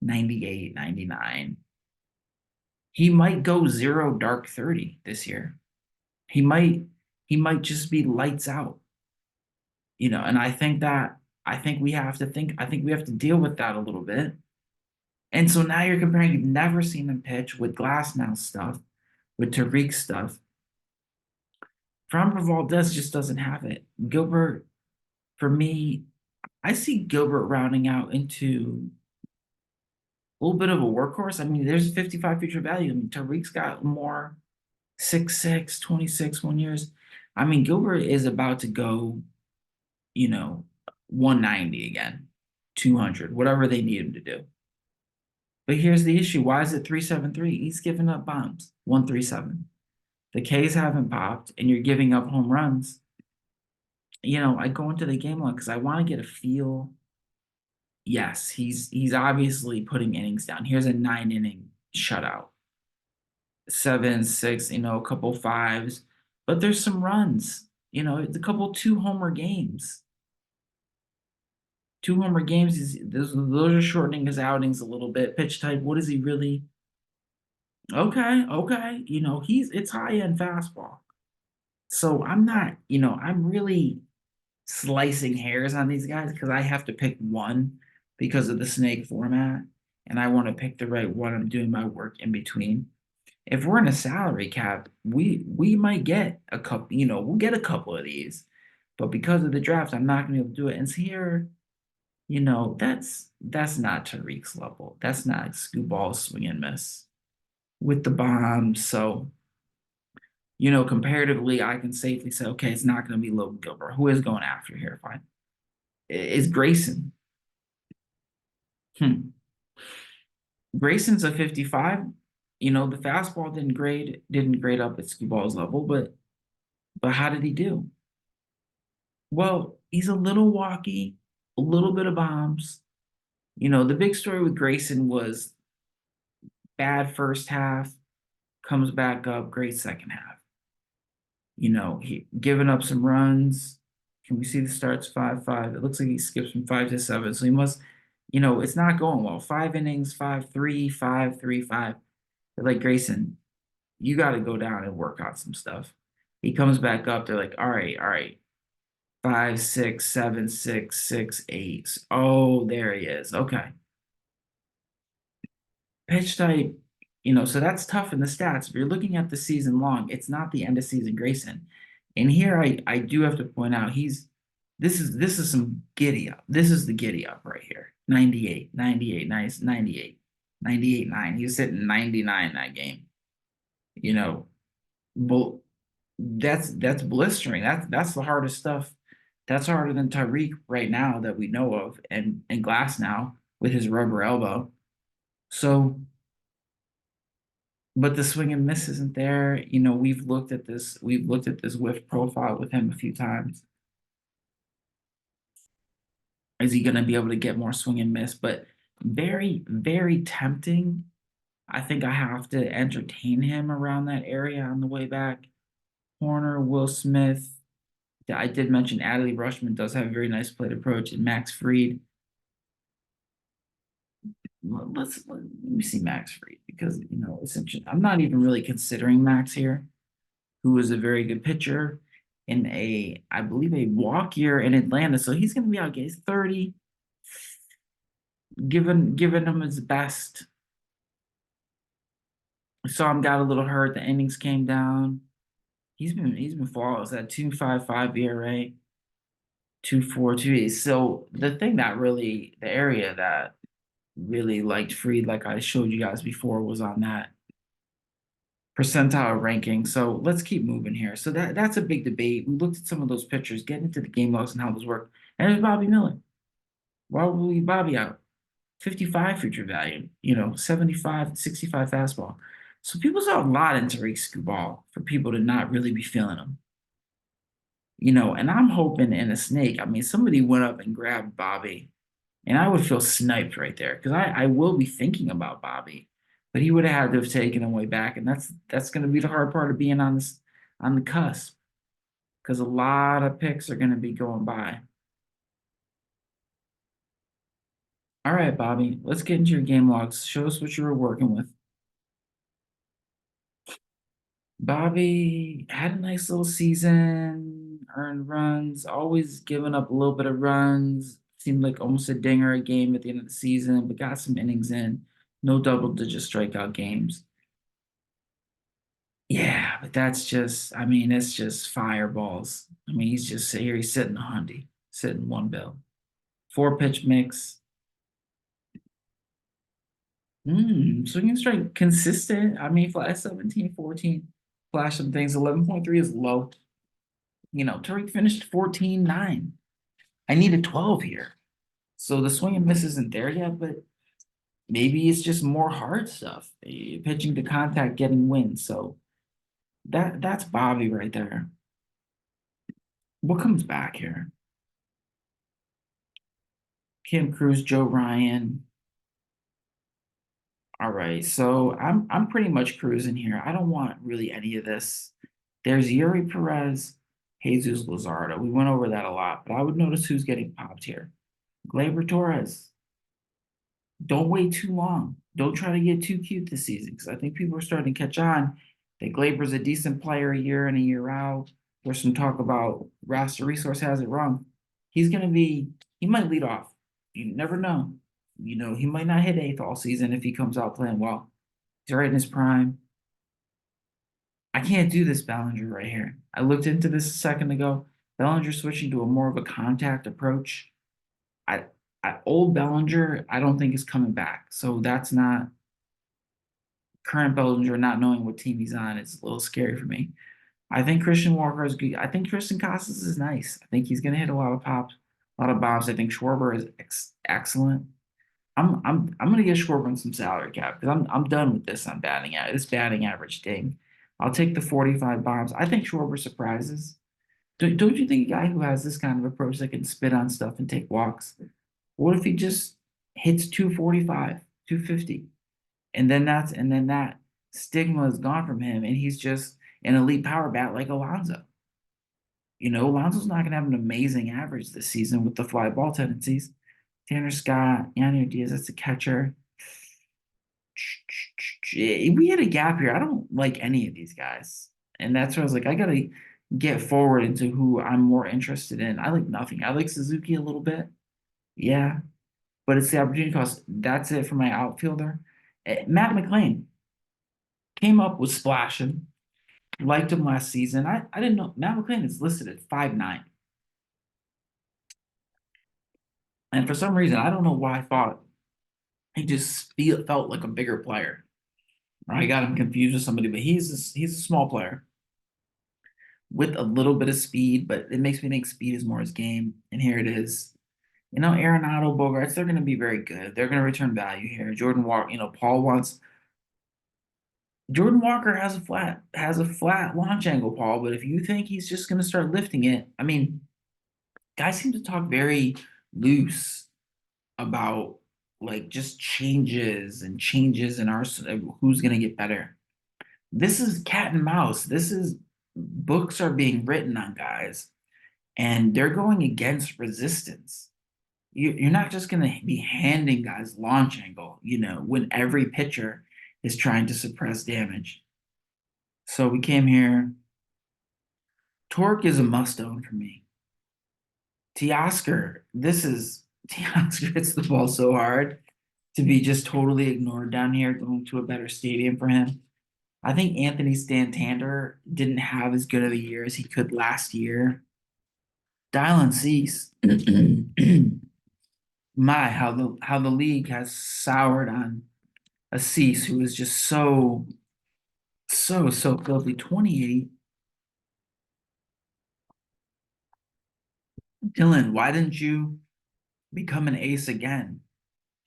98, 99, he might go zero dark 30 this year. He might just be lights out. And I think we have to deal with that a little bit. And so now you're comparing, you've never seen him pitch with Glass now stuff, with Tariq stuff. Framber Valdez just doesn't have it. Gilbert, for me, I see Gilbert rounding out into a little bit of a workhorse. I mean, there's 55 future value. I mean, Tariq's got more 6'6", 26 1 years. I mean, Gilbert is about to go, you know, 190 again, 200, whatever they need him to do. But here's the issue. Why is it 373? He's giving up bombs. 137. The K's haven't popped, and you're giving up home runs. I go into the game because I want to get a feel. Yes, he's obviously putting innings down. Here's a 9 inning shutout. 7, 6, a couple fives, but there's some runs. A couple two-homer games. Two-homer games is those are shortening his outings a little bit. Pitch type, what is he really? Okay, okay. It's high-end fastball. So I'm really slicing hairs on these guys because I have to pick one because of the snake format, and I want to pick the right one. I'm doing my work in between. If we're in a salary cap, we might get a couple, we'll get a couple of these, but because of the draft, I'm not gonna be able to do it. And so here, that's not Tariq's level. That's not scoop ball swing and miss with the bombs. So, comparatively, I can safely say, okay, it's not gonna be Logan Gilbert. Who is going after here? Fine. It's Grayson. Hmm. Grayson's a 55. The fastball didn't grade up at scoop ball's level, but how did he do? Well, he's a little walky, a little bit of bombs. The big story with Grayson was bad first half, comes back up, great second half. He giving up some runs. Can we see the starts 5-5? It looks like he skips from 5 to 7. So he must, it's not going well. 5 innings, 5-3, 5-3, 5. They're like, Grayson, you got to go down and work on some stuff. He comes back up. They're like, all right, all right. 5, 6, 7, 6, 6, 8. Oh, there he is. Okay. Pitch type, so that's tough in the stats. If you're looking at the season long, it's not the end of season Grayson. And here I do have to point out this is some giddy up. This is the giddy up right here. 98, 98, nice, 98, 98, 9. He was hitting 99 that game. You know, but that's blistering. That's the hardest stuff. That's harder than Tyreek right now that we know of, and Glass now with his rubber elbow. So, but the swing and miss isn't there. We've looked at this. We've looked at this whiff profile with him a few times. Is he going to be able to get more swing and miss? But very, very tempting. I think I have to entertain him around that area on the way back. Horner, Will Smith. I did mention Adley Rushman does have a very nice plate approach, and Max Fried. Let me see Max Fried because it's interesting. I'm not even really considering Max here, who is a very good pitcher in I believe a walk year in Atlanta. So he's going to be out. He's 30, giving him his best. Saw him got a little hurt. The innings came down. He's been flawless at 2.55 ERA, 2.4, 2.8. So the area that really liked Fried, like I showed you guys before, was on that percentile ranking. So let's keep moving here. So that's a big debate. We looked at some of those pitchers, getting into the game logs and how those work. And there's Bobby Miller. Why would we leave Bobby out? 55 future value, 75, 65 fastball. So people saw a lot into Tariq Skubal for people to not really be feeling him. And I'm hoping in a snake. I mean, somebody went up and grabbed Bobby, and I would feel sniped right there because I will be thinking about Bobby, but he would have had to have taken him way back, and that's going to be the hard part of being on the cusp because a lot of picks are going to be going by. All right, Bobby, let's get into your game logs. Show us what you were working with. Bobby had a nice little season, earned runs, always giving up a little bit of runs. Seemed like almost a dinger a game at the end of the season, but got some innings in. No double digit strikeout games. Yeah, but that's just, I mean, it's just fireballs. I mean, he's just here, he's sitting a hundy, sitting one bill. Four pitch mix. Swinging strike consistent. I mean, flash 17, 14, flash some things. 11.3 is low. Tariq finished 14.9. I need a 12 here. So the swing and miss isn't there yet, but maybe it's just more hard stuff. Pitching to contact, getting wins. So that's Bobby right there. What comes back here? Kim Cruz, Joe Ryan. All right, so I'm pretty much cruising here. I don't want really any of this. There's Yuri Perez, Jesus Luzardo. We went over that a lot, but I would notice who's getting popped here. Gleyber Torres. Don't wait too long. Don't try to get too cute this season because I think people are starting to catch on that Glaber's a decent player a year in a year out. There's some talk about roster resource has it wrong. He might lead off. You never know. He might not hit eighth all season if he comes out playing well. He's right in his prime. I can't do this Bellinger right here. I looked into this a second ago. Bellinger switching to a more of a contact approach. I, old Bellinger, I don't think is coming back. So that's not current Bellinger not knowing what team he's on. It's a little scary for me. I think Christian Walker is good. I think Tristan Casas is nice. I think he's going to hit a lot of pops, a lot of bombs. I think Schwarber is excellent. I'm gonna get Schwarber on some salary cap because I'm done with this batting average thing. I'll take the 45 bombs. I think Schwarber surprises. Don't you think a guy who has this kind of approach that can spit on stuff and take walks? What if he just hits 245, 250? And then that stigma is gone from him and he's just an elite power bat like Alonso. Alonso's not gonna have an amazing average this season with the fly ball tendencies. Tanner Scott, Yanni Diaz, that's a catcher. We had a gap here. I don't like any of these guys. And that's where I was like, I gotta get forward into who I'm more interested in. I like nothing. I like Suzuki a little bit. Yeah. But it's the opportunity cost. That's it for my outfielder. Matt McLean came up with splashing. Liked him last season. I didn't know Matt McLean is listed at 5'9". And for some reason, I don't know why I thought he just felt like a bigger player. I got him confused with somebody, but he's a small player with a little bit of speed, but it makes me think speed is more his game. And here it is. Arenado, Bogarts, they're going to be very good. They're going to return value here. Jordan Walker, Paul wants Jordan Walker has a flat launch angle, Paul. But if you think he's just going to start lifting it, I mean, guys seem to talk very loose about like just changes in our who's going to get better. This is cat and mouse. This is books are being written on guys, and they're going against resistance. You're not just going to be handing guys launch angle, when every pitcher is trying to suppress damage. So we came here. Torque is a must own for me. Teoscar, Teoscar hits the ball so hard to be just totally ignored down here, going to a better stadium for him. I think Anthony Santander didn't have as good of a year as he could last year. Dylan Cease, my how the league has soured on a Cease who is just so filthy. 28. Dylan, why didn't you become an ace again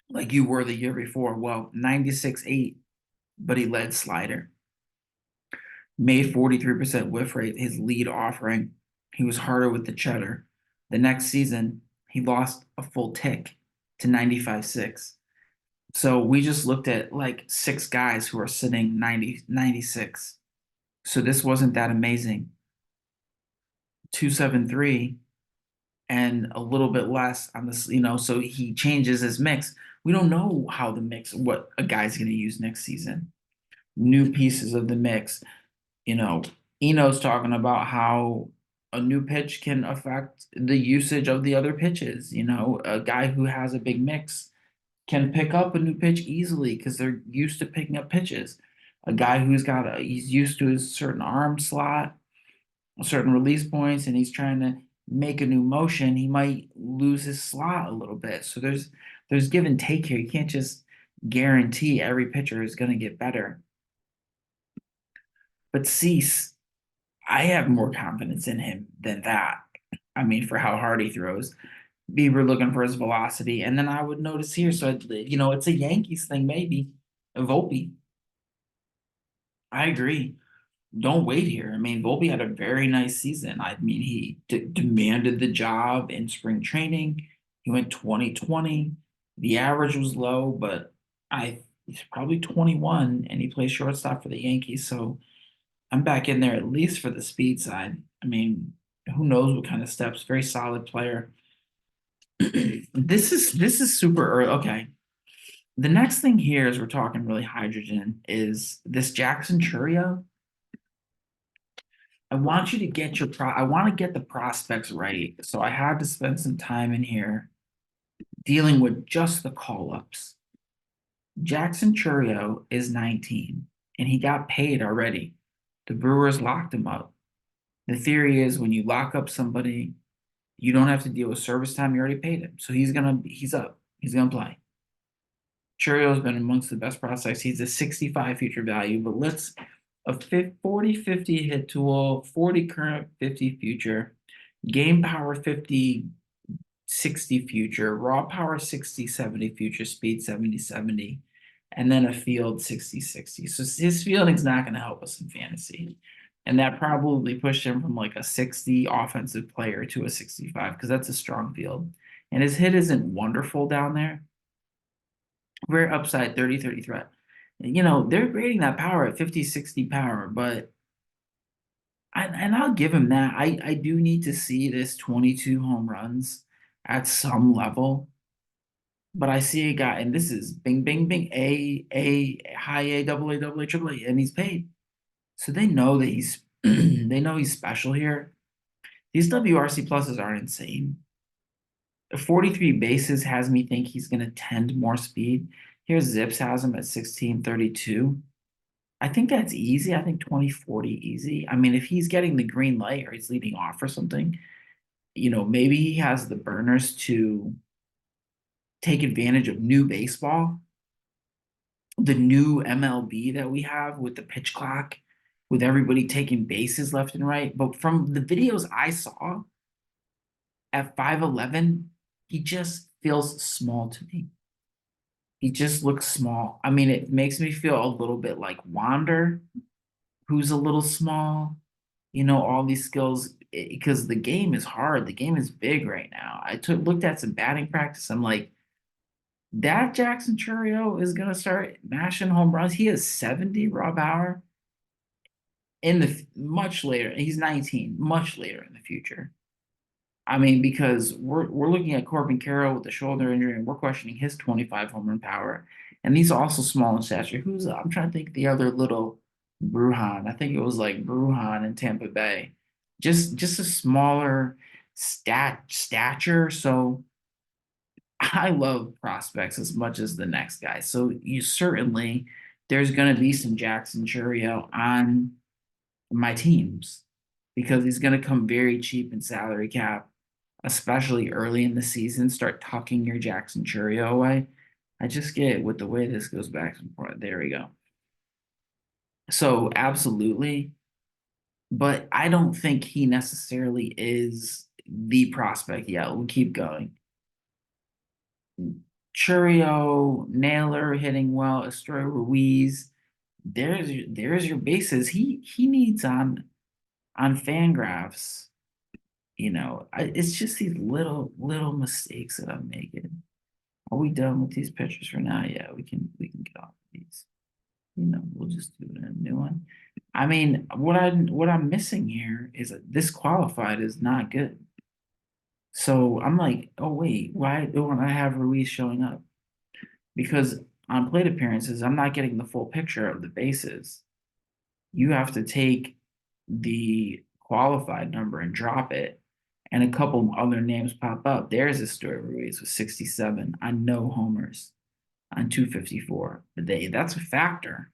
like you were the year before? Well, 96.8, but he led slider. Made 43% whiff rate, his lead offering. He was harder with the cheddar. The next season, he lost a full tick to 95.6. So we just looked at like six guys who are sitting 96. So this wasn't that amazing. 273 and a little bit less on this, so he changes his mix. We don't know what a guy's going to use next season. New pieces of the mix. Eno's talking about how a new pitch can affect the usage of the other pitches. A guy who has a big mix can pick up a new pitch easily because they're used to picking up pitches. A guy he's used to his certain arm slot, certain release points, and he's trying to make a new motion, he might lose his slot a little bit. So there's give and take here. You can't just guarantee every pitcher is going to get better. But Cease, I have more confidence in him than that. I mean, for how hard he throws. Bieber looking for his velocity, and then I would notice here. So it's a Yankees thing, maybe. Volpe, I agree. Don't wait here. I mean, Volpe had a very nice season. I mean, he demanded the job in spring training. He went 2020. The average was low, but he's probably 21 and he plays shortstop for the Yankees. So I'm back in there at least for the speed side. I mean, who knows what kind of steps? Very solid player. This is super early. Okay. The next thing here is we're talking really hydrogen is this Jackson Churio. I want you to get I want to get the prospects right. So I had to spend some time in here dealing with just the call-ups. Jackson Churio is 19 and he got paid already. The Brewers locked him up. The theory is when you lock up somebody, you don't have to deal with service time. You already paid him. So he's up. He's gonna play. Churio's been amongst the best prospects. He's a 65 future value, but let's a 40 50 hit tool, 40 current, 50 future, game power 50 60 future, raw power 60 70 future, speed 70 70, and then a field 60 60. So his fielding's not going to help us in fantasy. And that probably pushed him from like a 60 offensive player to a 65 because that's a strong field. And his hit isn't wonderful down there. Very upside 30 threat. They're grading that power at 50 60 power, but and I'll give him that. I do need to see this 22 home runs at some level. But I see a guy, and this is bing, bing, bing, high A, double A, triple A, and he's paid. So they know that they know he's special here. These WRC pluses are insane. 43 bases has me think he's going to tend more speed. Here's Zips has him at 1632. I think that's easy. I think 2040 easy. I mean, if he's getting the green light or he's leading off or something, maybe he has the burners to take advantage of new baseball, the new MLB that we have with the pitch clock, with everybody taking bases left and right. But from the videos I saw at 5'11, he just feels small to me. He just looks small. I mean, it makes me feel a little bit like Wander, who's a little small. All these skills because the game is hard. The game is big right now. I looked at some batting practice. I'm like, that Jackson Churio is gonna start mashing home runs. He has 70 raw power in the much later. He's 19, much later in the future. I mean, because we're looking at Corbin Carroll with the shoulder injury, and we're questioning his 25 home run power. And he's also small in stature. I'm trying to think the other little Brujan. I think it was like Brujan in Tampa Bay. Just a smaller stature. So I love prospects as much as the next guy. So there's gonna be some Jackson Churio on my teams because he's gonna come very cheap in salary cap, especially early in the season. Start tucking your Jackson Churio away. I just get with the way this goes back and forth. There we go. So absolutely, but I don't think he necessarily is the prospect yet. We'll keep going. Churio, Naylor hitting well, Estrella Ruiz. There's your bases. He needs on Fangraphs. It's just these little mistakes that I'm making. Are we done with these pictures for now? Yeah, we can get off of these. We'll just do a new one. I mean, what I'm missing here is that this qualified is not good. So I'm like, oh wait, why don't I have Ruiz showing up? Because on plate appearances, I'm not getting the full picture of the bases. You have to take the qualified number and drop it, and a couple other names pop up. There's a story Ruiz with 67. I know homers. on 254. That's a factor.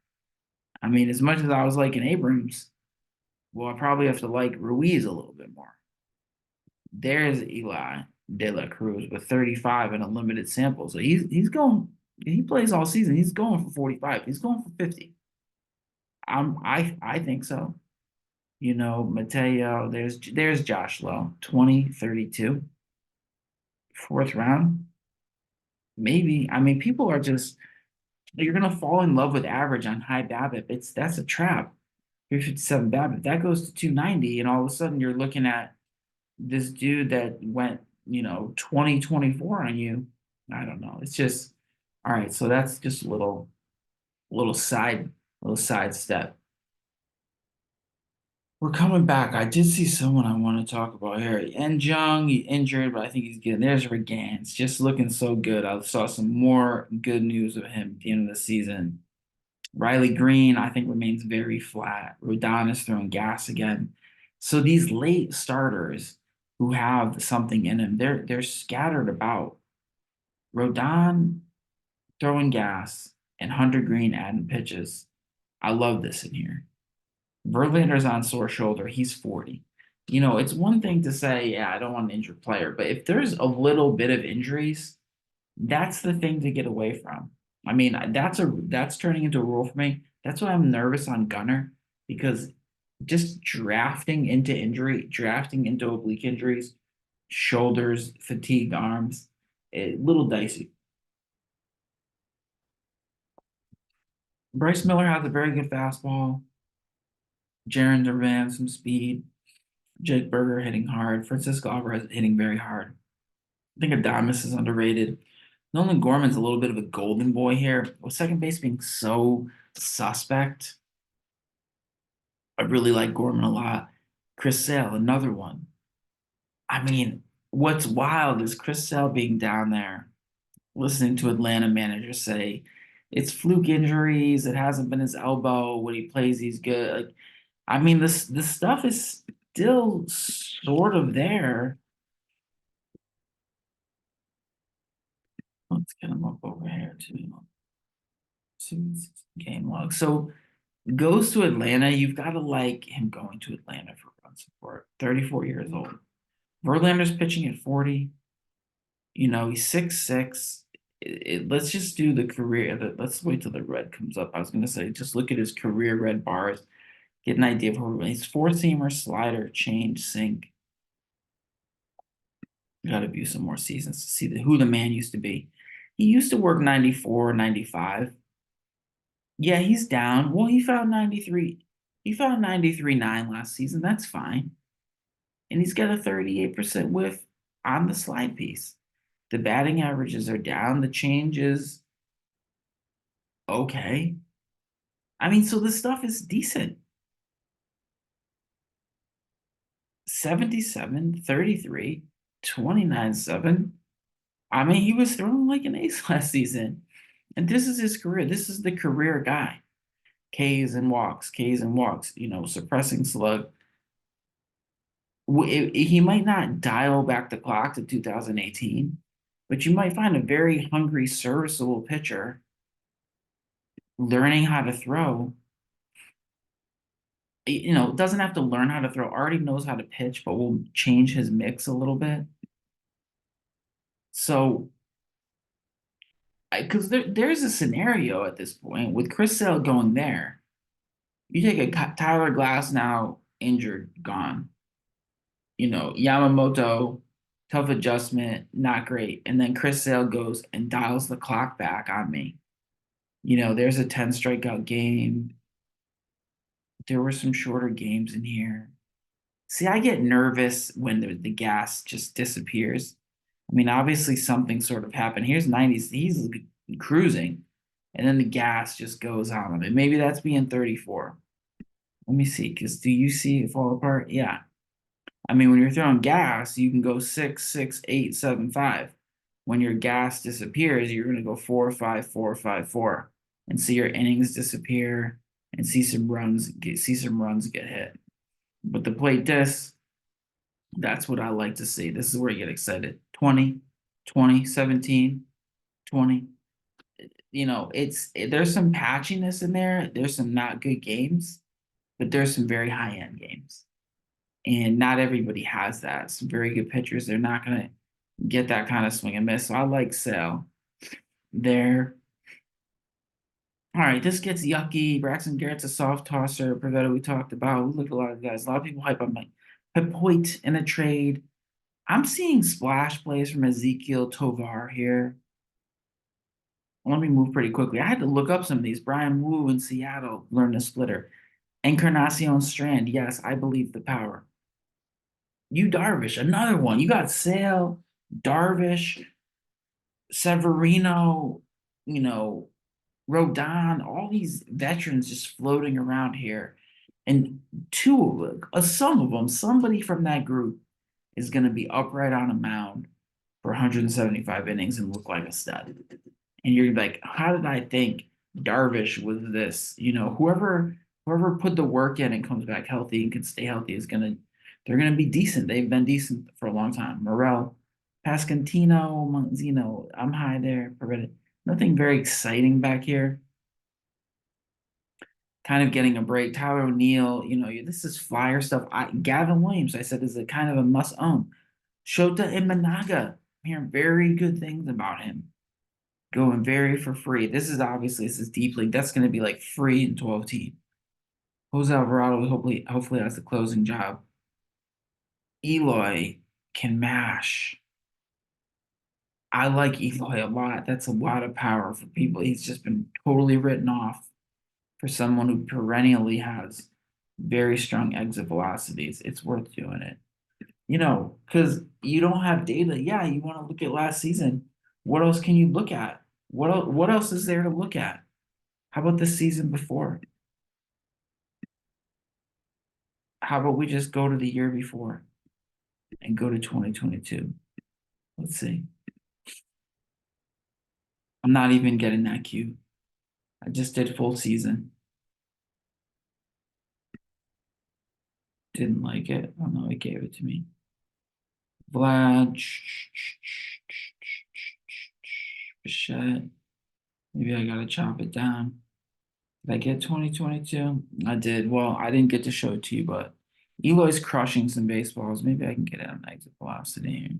I mean, as much as I was liking Abrams, well, I probably have to like Ruiz a little bit more. There's Eli De La Cruz with 35 and a limited sample. So he's going, he plays all season. He's going for 45. He's going for 50. I think so. Mateo, there's Josh Lowe, 20, 32, fourth round. Maybe. I mean, people are just you're gonna fall in love with average on high BABIP. That's a trap. 357 BABIP. That goes to 290, and all of a sudden you're looking at this dude that went, 2024 on you. I don't know. It's just all right. So that's just little side, little side step. We're coming back. I did see someone I want to talk about here. And Jung, he injured, but I think he's good. There's Regans, just looking so good. I saw some more good news of him at the end of the season. Riley Green, I think, remains very flat. Rodon is throwing gas again. So these late starters who have something in them, they're scattered about. Rodon throwing gas and Hunter Green adding pitches. I love this in here. Verlander's on sore shoulder. He's 40. It's one thing to say, yeah, I don't want an injured player, but if there's a little bit of injuries, that's the thing to get away from. I mean, that's turning into a rule for me. That's why I'm nervous on Gunner because just drafting into oblique injuries, shoulders, fatigued arms, a little dicey. Bryce Miller has a very good fastball. Jaron Durvan, some speed. Jake Berger hitting hard. Francisco Alvarez hitting very hard. I think Adames is underrated. Nolan Gorman's a little bit of a golden boy here. With second base being so suspect, I really like Gorman a lot. Chris Sale, another one. I mean, what's wild is Chris Sale being down there, listening to Atlanta managers say it's fluke injuries. It hasn't been his elbow. When he plays, he's good. Like, I mean, this stuff is still sort of there. Let's get him up over here too. Game log. So goes to Atlanta. You've got to like him going to Atlanta for run support. 34 years old. Verlander's pitching at 40. He's 6'6". Let's just do the career. Let's wait till the red comes up. I was gonna say, just look at his career red bars, get an idea of who he's four seamer, slider, change, sink. Got to view some more seasons to see who the man used to be. He used to work 94, 95. Yeah, he's down. Well, he found 93. He found 93.9 last season. That's fine. And he's got a 38% whiff on the slide piece. The batting averages are down. The change is okay. I mean, so this stuff is decent. 77, 33, 29-7. I mean, he was throwing like an ace last season. And this is his career. This is the career guy. Ks and walks, suppressing slug. He might not dial back the clock to 2018, but you might find a very hungry, serviceable pitcher learning how to throw. Doesn't have to learn how to throw, already knows how to pitch, but will change his mix a little bit. So, because there's a scenario at this point with Chris Sale going there. You take a Tyler Glass now injured, gone. Yamamoto, tough adjustment, not great. And then Chris Sale goes and dials the clock back on me. There's a 10 strikeout game. There were some shorter games in here. See, I get nervous when the gas just disappears. I mean, obviously something sort of happened. Here's 90s. He's cruising, and then the gas just goes on him. And maybe that's being 34. Let me see, because do you see it fall apart? Yeah. I mean, when you're throwing gas, you can go 6, 6, 8, 7, 5. When your gas disappears, you're going to go 4, 5, 4, 5, 4, and see your innings disappear and see some runs get hit. But the plate disc, that's what I like to see. This is where you get excited. 20, 20, 17, 20. there's some patchiness in there. There's some not good games, but there's some very high end games. And not everybody has that. Some very good pitchers, they're not gonna get that kind of swing and miss. So I like Sale there. All right, this gets yucky. Braxton Garrett's a soft tosser. Pavetta, we talked about. We look at a lot of guys. A lot of people hype on like Point in a trade. I'm seeing splash plays from Ezekiel Tovar here. Let me move pretty quickly. I had to look up some of these. Brian Wu in Seattle learned a splitter. Encarnacion Strand. Yes, I believe the power. You Darvish, another one. You got Sale, Darvish, Severino, you know, Rodon, all these veterans just floating around here. And some of them, somebody from that group is going to be upright on a mound for 175 innings and look like a stud. And you're like, how did I think Darvish was this? Whoever put the work in and comes back healthy and can stay healthy they're gonna be decent. They've been decent for a long time. Morel, Pascantino, Manzino, I'm high there. Nothing very exciting back here. Kind of getting a break. Tyler O'Neill, this is flyer stuff. Gavin Williams, I said, is a kind of a must own. Shota Imanaga, I'm hearing very good things about him. Going very for free. This is deep league. That's going to be like free in 12 team. Jose Alvarado hopefully has the closing job. Eloy can mash. I like Eloy a lot. That's a lot of power for people. He's just been totally written off for someone who perennially has very strong exit velocities. It's worth doing it. Because you don't have data. Yeah, you want to look at last season. What else can you look at? What else is there to look at? How about the season before? How about we just go to the year before and go to 2022? Let's see. I'm not even getting that cute. I just did full season. Didn't like it. Oh no, it gave it to me. Vlad, Bichette. Maybe I gotta chop it down. Did I get 2022? I did. Well, I didn't get to show it to you, but Eloy's crushing some baseballs. Maybe I can get it on exit velocity.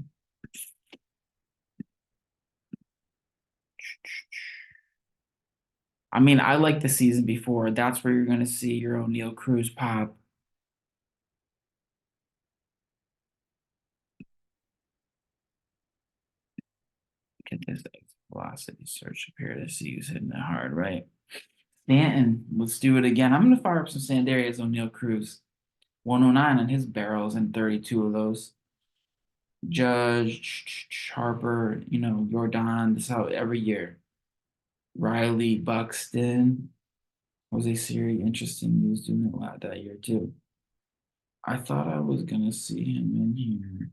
I mean, I like the season before. That's where you're gonna see your O'Neill Cruz pop. Get this exit velocity search up here to see who's hitting it hard, right? Stanton, let's do it again. I'm gonna fire up some Sanderias O'Neill Cruz. 109 on his barrels and 32 of those. Judge, Harper, Jordan. This is how every year. Riley, Buxton, Jose Siri, interesting. He was doing it a lot that year too. I thought I was gonna see him in here.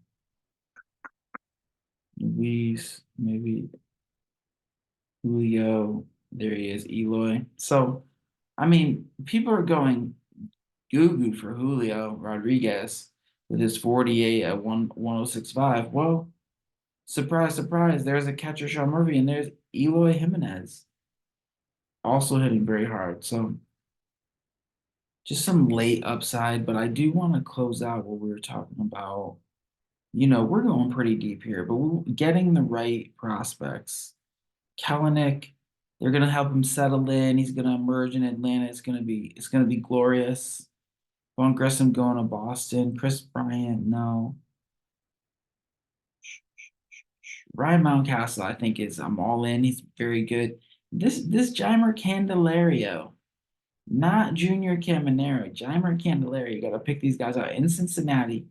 Luis, maybe Julio. There he is, Eloy. So, I mean, people are going goo for Julio Rodriguez with his 48 at 1065. Well, surprise, surprise, there's a catcher, Sean Murphy, and there's Eloy Jimenez also hitting very hard. So just some late upside, but I do want to close out what we were talking about. We're going pretty deep here, but we're getting the right prospects. Kellenic, they're gonna help him settle in. He's gonna emerge in Atlanta. It's gonna be glorious. Von Grissom going to Boston. Chris Bryant, no. Ryan Mountcastle, I think I'm all in. He's very good. This Jeimer Candelario, not Junior Caminero, Jeimer Candelario. You got to pick these guys out in Cincinnati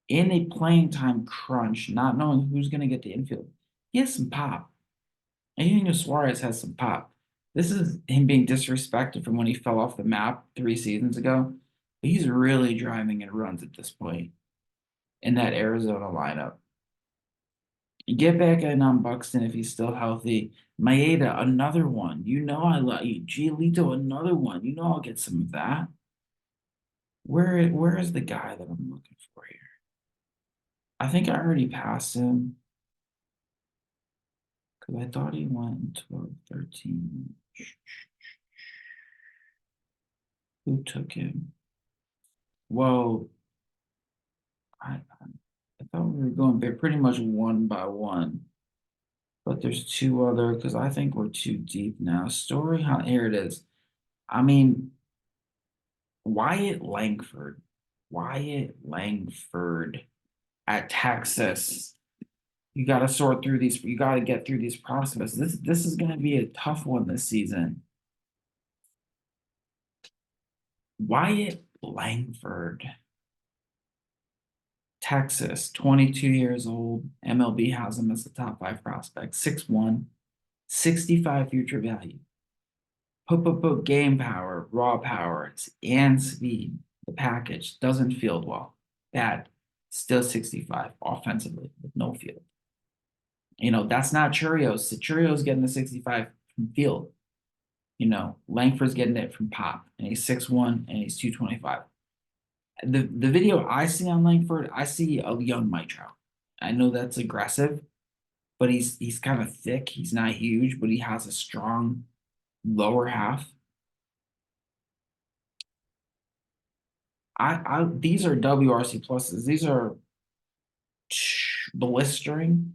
in a playing time crunch, not knowing who's going to get the infield. He has some pop. Eugenio Suarez has some pop. This is him being disrespected from when he fell off the map 3 seasons ago. He's really driving in runs at this point in that Arizona lineup. You get back in on Buxton if he's still healthy. Maeda, another one. I love you. Giolito, another one. I'll get some of that. Where is the guy that I'm looking for here? I think I already passed him. Because I thought he went 12, 13. Who took him? Well, I thought we were going pretty much one by one. But there's two other because I think we're too deep now. Story, how here it is. I mean, Wyatt Langford. Wyatt Langford at Texas. You got to sort through these. You got to get through these prospects. This is going to be a tough one this season. Wyatt Langford, Texas, 22 years old. MLB has him as the top five prospect. 6'1", 65 future value. Put game power, raw power, and speed. The package doesn't field well. Bad. Still 65 offensively with no field. That's not Churios. Churios getting the 65 from field. Langford's getting it from pop, and he's 6'1" and he's 225. The video I see on Langford, I see a young Mike Trout. I know that's aggressive, but he's kind of thick. He's not huge, but he has a strong lower half. I these are WRC pluses. These are blistering.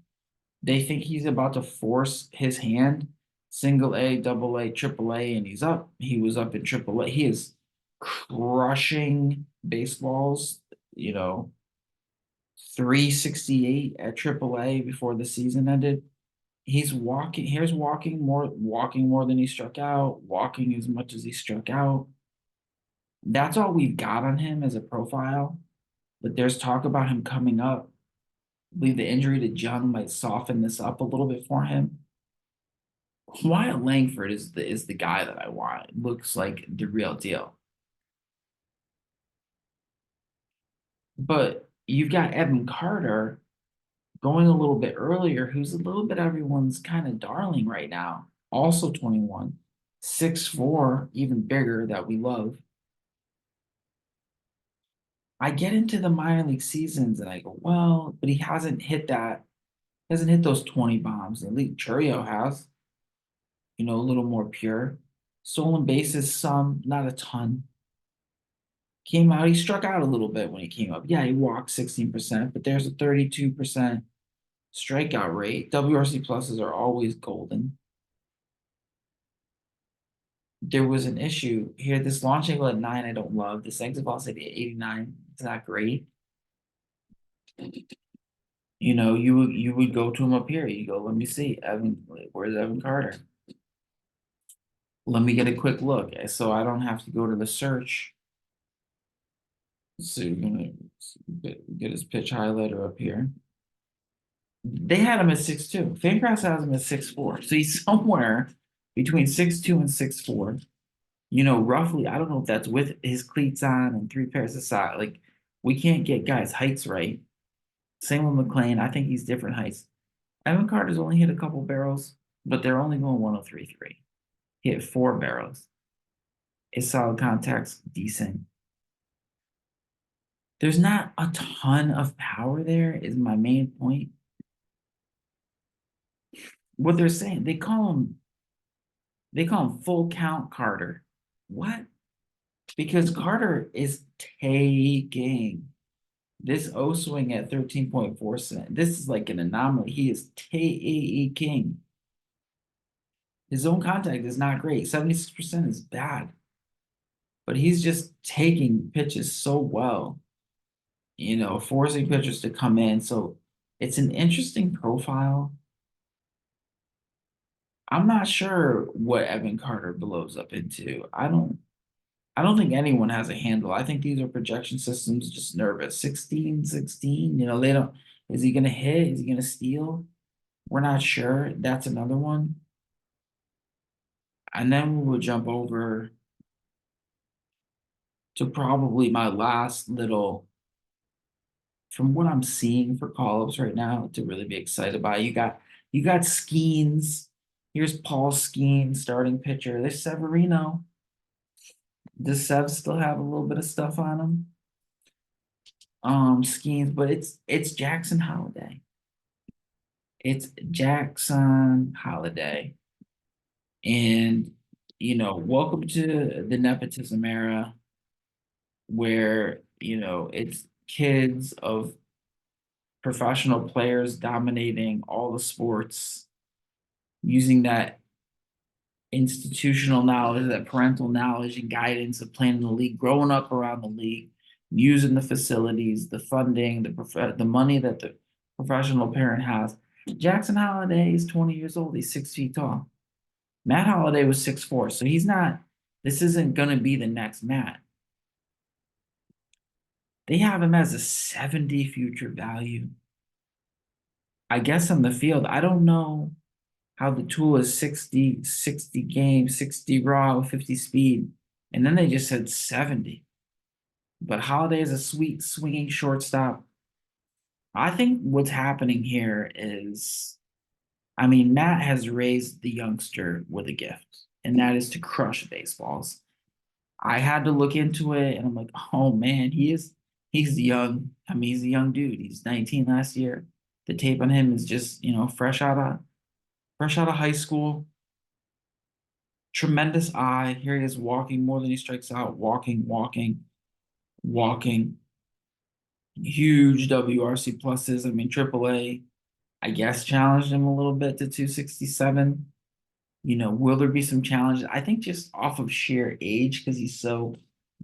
They think he's about to force his hand, single A, double A, triple A, and he's up. He was up in triple A. He is crushing baseballs, 368 at triple A before the season ended. He's walking more than he struck out, walking as much as he struck out. That's all we've got on him as a profile. But there's talk about him coming up. I believe the injury to Jung might soften this up a little bit for him. Wyatt Langford is the guy that I want. It looks like the real deal. But you've got Evan Carter going a little bit earlier, who's a little bit everyone's kind of darling right now. Also 21, 6'4", even bigger, that we love. I get into the minor league seasons and I go, well, but he hasn't hit those 20 bombs. At least Churio has, a little more pure. Stolen bases, some, not a ton. Came out, he struck out a little bit when he came up. Yeah, he walked 16%, but there's a 32% strikeout rate. WRC pluses are always golden. There was an issue here. This launch angle at 9, I don't love. This exit velocity at 89, it's not great. You would go to him up here. You go, let me see, Evan, where's Evan Carter? Let me get a quick look, so I don't have to go to the search. So you're gonna get his pitch highlighter up here. They had him at 6'2". Fangraphs has him at 6'4". So he's somewhere between 6'2" and 6'4". Roughly, I don't know if that's with his cleats on and three pairs of socks. Like, we can't get guys' heights right. Same with McLean. I think he's different heights. Evan Carter's only hit a couple barrels, but they're only going 103.3. He hit 4 barrels. His solid contact's decent. There's not a ton of power there, is my main point. What they're saying, they call him full count Carter. What? Because Carter is taking this O swing at 13.4 cent. This is like an anomaly. He is taking. His zone contact is not great. 76% is bad. But he's just taking pitches so well, forcing pitchers to come in. So it's an interesting profile. I'm not sure what Evan Carter blows up into. I don't think anyone has a handle. I think these are projection systems just nervous. 16, 16, they don't, is he going to hit? Is he going to steal? We're not sure. That's another one. And then we will jump over to probably my last little, from what I'm seeing for call-ups right now, to really be excited by. You got Skeens. Here's Paul Skeens, starting pitcher. There's Severino. Does Sev still have a little bit of stuff on him? Skeens, but it's Jackson Holiday. It's Jackson Holiday. And, welcome to the nepotism era where, it's kids of professional players dominating all the sports, using that institutional knowledge, that parental knowledge and guidance of playing in the league, growing up around the league, using the facilities, the funding, the money that the professional parent has. Jackson Holiday is 20 years old. He's 6 feet tall. Matt Holiday was 6'4", so he's not. This isn't going to be the next Matt. They have him as a 70 future value. I guess on the field, I don't know how the tool is 60 games, 60 raw, 50 speed. And then they just said 70. But Holiday is a sweet swinging shortstop. I think what's happening here is, I mean, Matt has raised the youngster with a gift, and that is to crush baseballs. I had to look into it and I'm like, oh man, he's young. I mean, he's a young dude. He's 19 last year. The tape on him is just, fresh out of high school. Tremendous eye. Here he is walking more than he strikes out, walking. Huge WRC pluses. I mean, AAA, I guess, challenged him a little bit to 267. Will there be some challenges? I think just off of sheer age, because he's so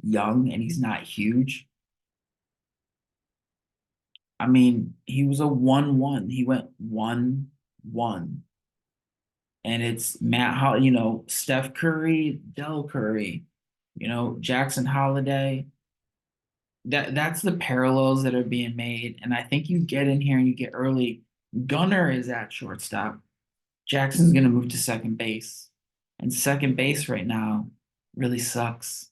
young and he's not huge. I mean, he was a 1-1. He went 1-1. And it's Steph Curry, Del Curry, Jackson Holiday. That's the parallels that are being made. And I think you get in here and you get early. Gunner is at shortstop. Jackson's gonna move to second base. And second base right now really sucks.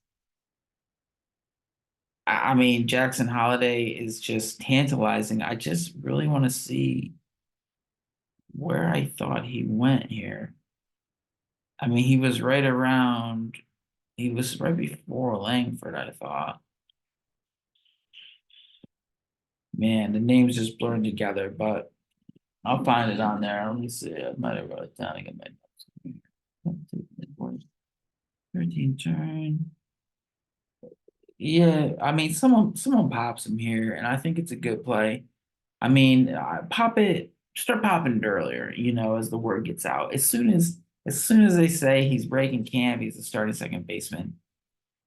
I mean, Jackson Holiday is just tantalizing. I just really want to see where I thought he went here. I mean, he was right before Langford, I thought. Man, the names just blurred together, but I'll find it on there. Let me see. I might have wrote it down again. My notes. 13 turn. Yeah, I mean, someone pops him here, and I think it's a good play. I mean, start popping it earlier, as the word gets out. As soon as they say he's breaking camp, he's a starting second baseman.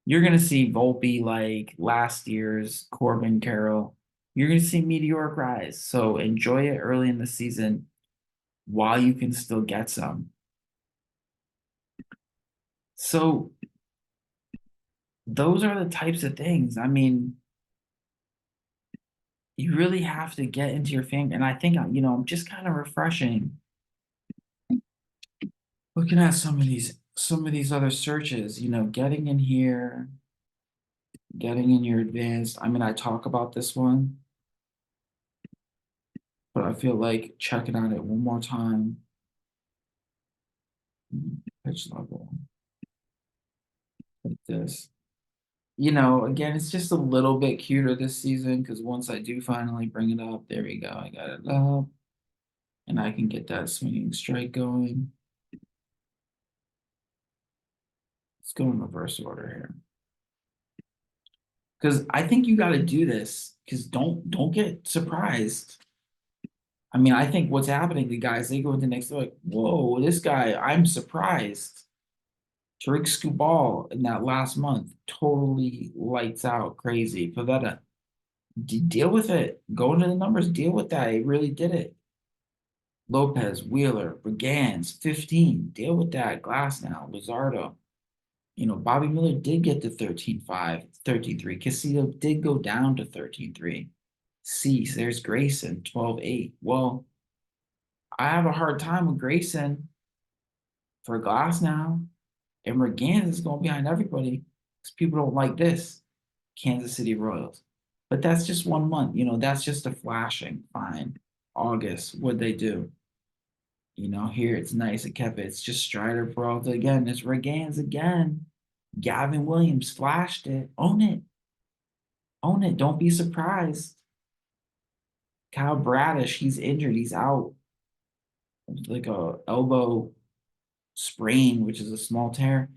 You're gonna see Volpe like last year's Corbin Carroll. You're gonna see meteoric rise. So enjoy it early in the season while you can still get some. So those are the types of things. I mean, you really have to get into your fan. And I think I'm just kind of refreshing looking at some of these other searches, getting in here, getting in your advanced. I mean, I talk about this one, but I feel like checking on it one more time. Pitch level like this. Again, it's just a little bit cuter this season because once I do finally bring it up, there we go. I got it up and I can get that swinging strike going. Let's go in reverse order here. Because I think you got to do this because don't get surprised. I mean, I think what's happening, the guys, they go into next, they're like, whoa, this guy, I'm surprised. Tariq Skubal in that last month, totally lights out, crazy. Pavetta, deal with it. Go into the numbers, deal with that. It really did it. Lopez, Wheeler, Brigans, 15. Deal with that. Glass now, Luzardo. Bobby Miller did get to 13.5, 13.3. Castillo did go down to 13.3. Cease, there's Grayson, 12.8. Well, I have a hard time with Grayson for Glass now. And Morgan is going behind everybody because people don't like this Kansas City Royals. But that's just 1 month. That's just a flashing. Fine. August, what'd they do? Here it's nice. It kept it. It's just Strider Peralta again. It's Regans again. Gavin Williams flashed it. Own it. Own it. Don't be surprised. Kyle Bradish, he's injured. He's out. like a elbow sprain, which is a small tear.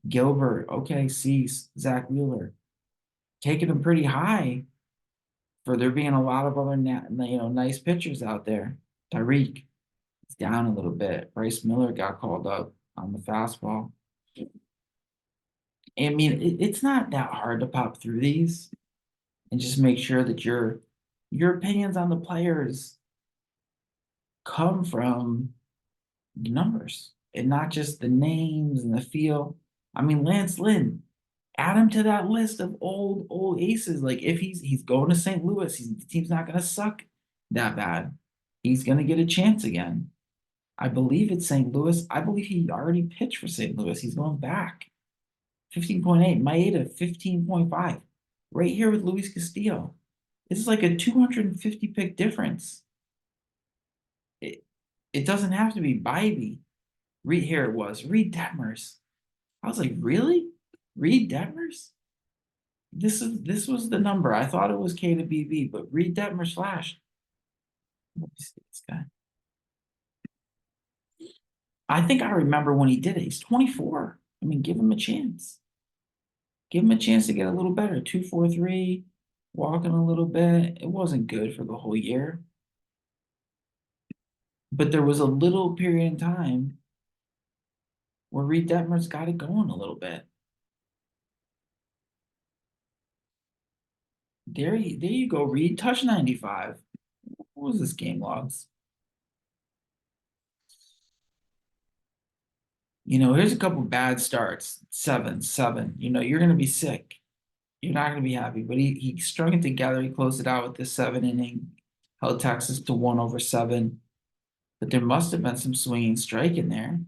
Gilbert, okay, C. Zach Wheeler, taking him pretty high for there being a lot of other nice pitchers out there. Tyreek is down a little bit. Bryce Miller got called up on the fastball. I mean, it's not that hard to pop through these and just make sure that your opinions on the players come from the numbers and not just the names and the feel. I mean, Lance Lynn, add him to that list of old aces. Like if he's going to St. Louis, the team's not going to suck that bad. He's going to get a chance again. I believe it's St. Louis. I believe he already pitched for St. Louis. He's going back. 15.8, Maeda 15.5. Right here with Luis Castillo. This is like a 250 pick difference. It, it doesn't have to be Bybee. Reed here it was. Reed Detmers. I was like, really? Reed Detmers? This was the number. I thought it was K to BB, but Reed Detmers flashed. Let me see this guy. I think I remember when he did it. He's 24. I mean, give him a chance. Give him a chance to get a little better. 2.43, walking a little bit. It wasn't good for the whole year. But there was a little period in time where Reed Detmers got it going a little bit. There you go, Reed. Touch 95. What was this game logs? Here's a couple bad starts. 7-7. You're gonna be sick. You're not gonna be happy. But he strung it together. He closed it out with the 7 inning, held Texas to 1/7. But there must have been some swinging strike in there.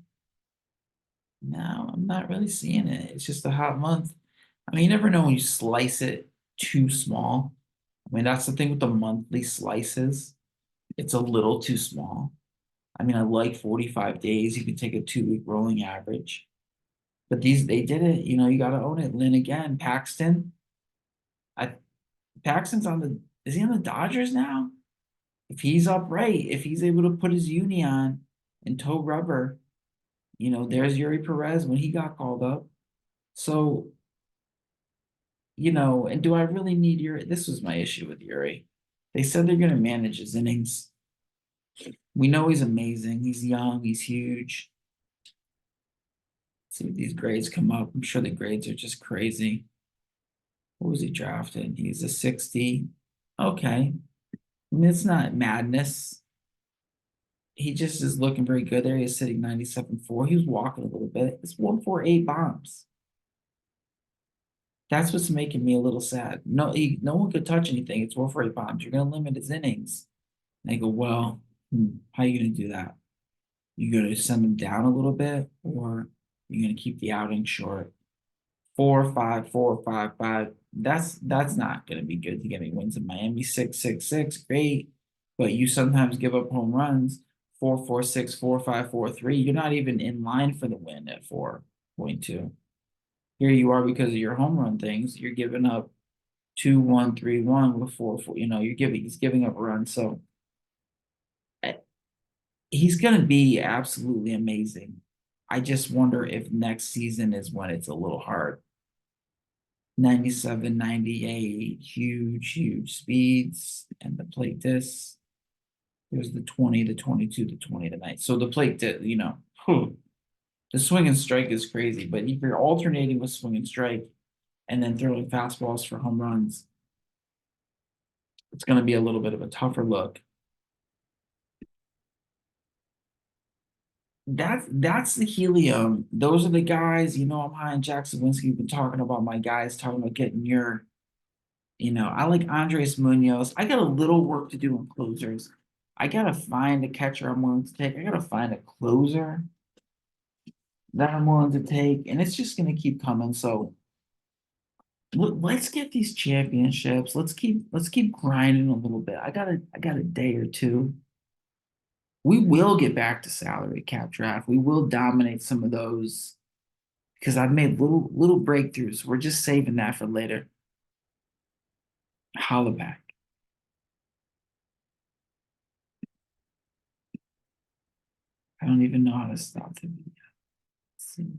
No, I'm not really seeing it. It's just a hot month. I mean, you never know when you slice it too small. I mean, that's the thing with the monthly slices. It's a little too small. I mean, I like 45 days. You can take a 2 week rolling average. But they did it. You got to own it. Lynn again. Paxton. I Paxton's is he on the Dodgers now? If he's upright, if he's able to put his uni on and toe rubber, there's Yuri Perez when he got called up. So, and do I really need Yuri? This was my issue with Yuri. They said they're going to manage his innings. We know he's amazing. He's young. He's huge. See if these grades come up. I'm sure the grades are just crazy. What was he drafted? He's a 60. Okay. I mean, it's not madness. He just is looking very good there. He's sitting 97.4. He was walking a little bit. It's 148 bombs. That's what's making me a little sad. No one could touch anything. It's 148 bombs. You're going to limit his innings. And I go, well, how are you going to do that? You going to send him down a little bit, or you're going to keep the outing short? 4-5, 4-5-5. That's not going to be good to get any wins in Miami. 6-6-6, great, but you sometimes give up home runs. 4-4-6, 4-5, 4-3. You're not even in line for the win at 4.2. Here you are because of your home run things. You're giving up 2-1, 3-1 with 4-4. He's giving up a run. So he's going to be absolutely amazing. I just wonder if next season is when it's a little hard. 97, 98, huge speeds, and the plate disc. There's the 20, the 22, the 20 tonight. So the plate disc, the swing and strike is crazy. But if you're alternating with swing and strike and then throwing fastballs for home runs, it's going to be a little bit of a tougher look. That's the Helium. Those are the guys. I'm high on Jack Sawinski. We've been talking about my guys, talking about getting I like Andres Munoz. I got a little work to do on closers. I gotta find a catcher I'm willing to take. I gotta find a closer that I'm willing to take, and it's just gonna keep coming. So let's get these championships. Let's keep grinding a little bit. I got a day or two. We will get back to salary cap draft. We will dominate some of those because I've made little breakthroughs. We're just saving that for later. Holla back. I don't even know how to stop the video. Let's see.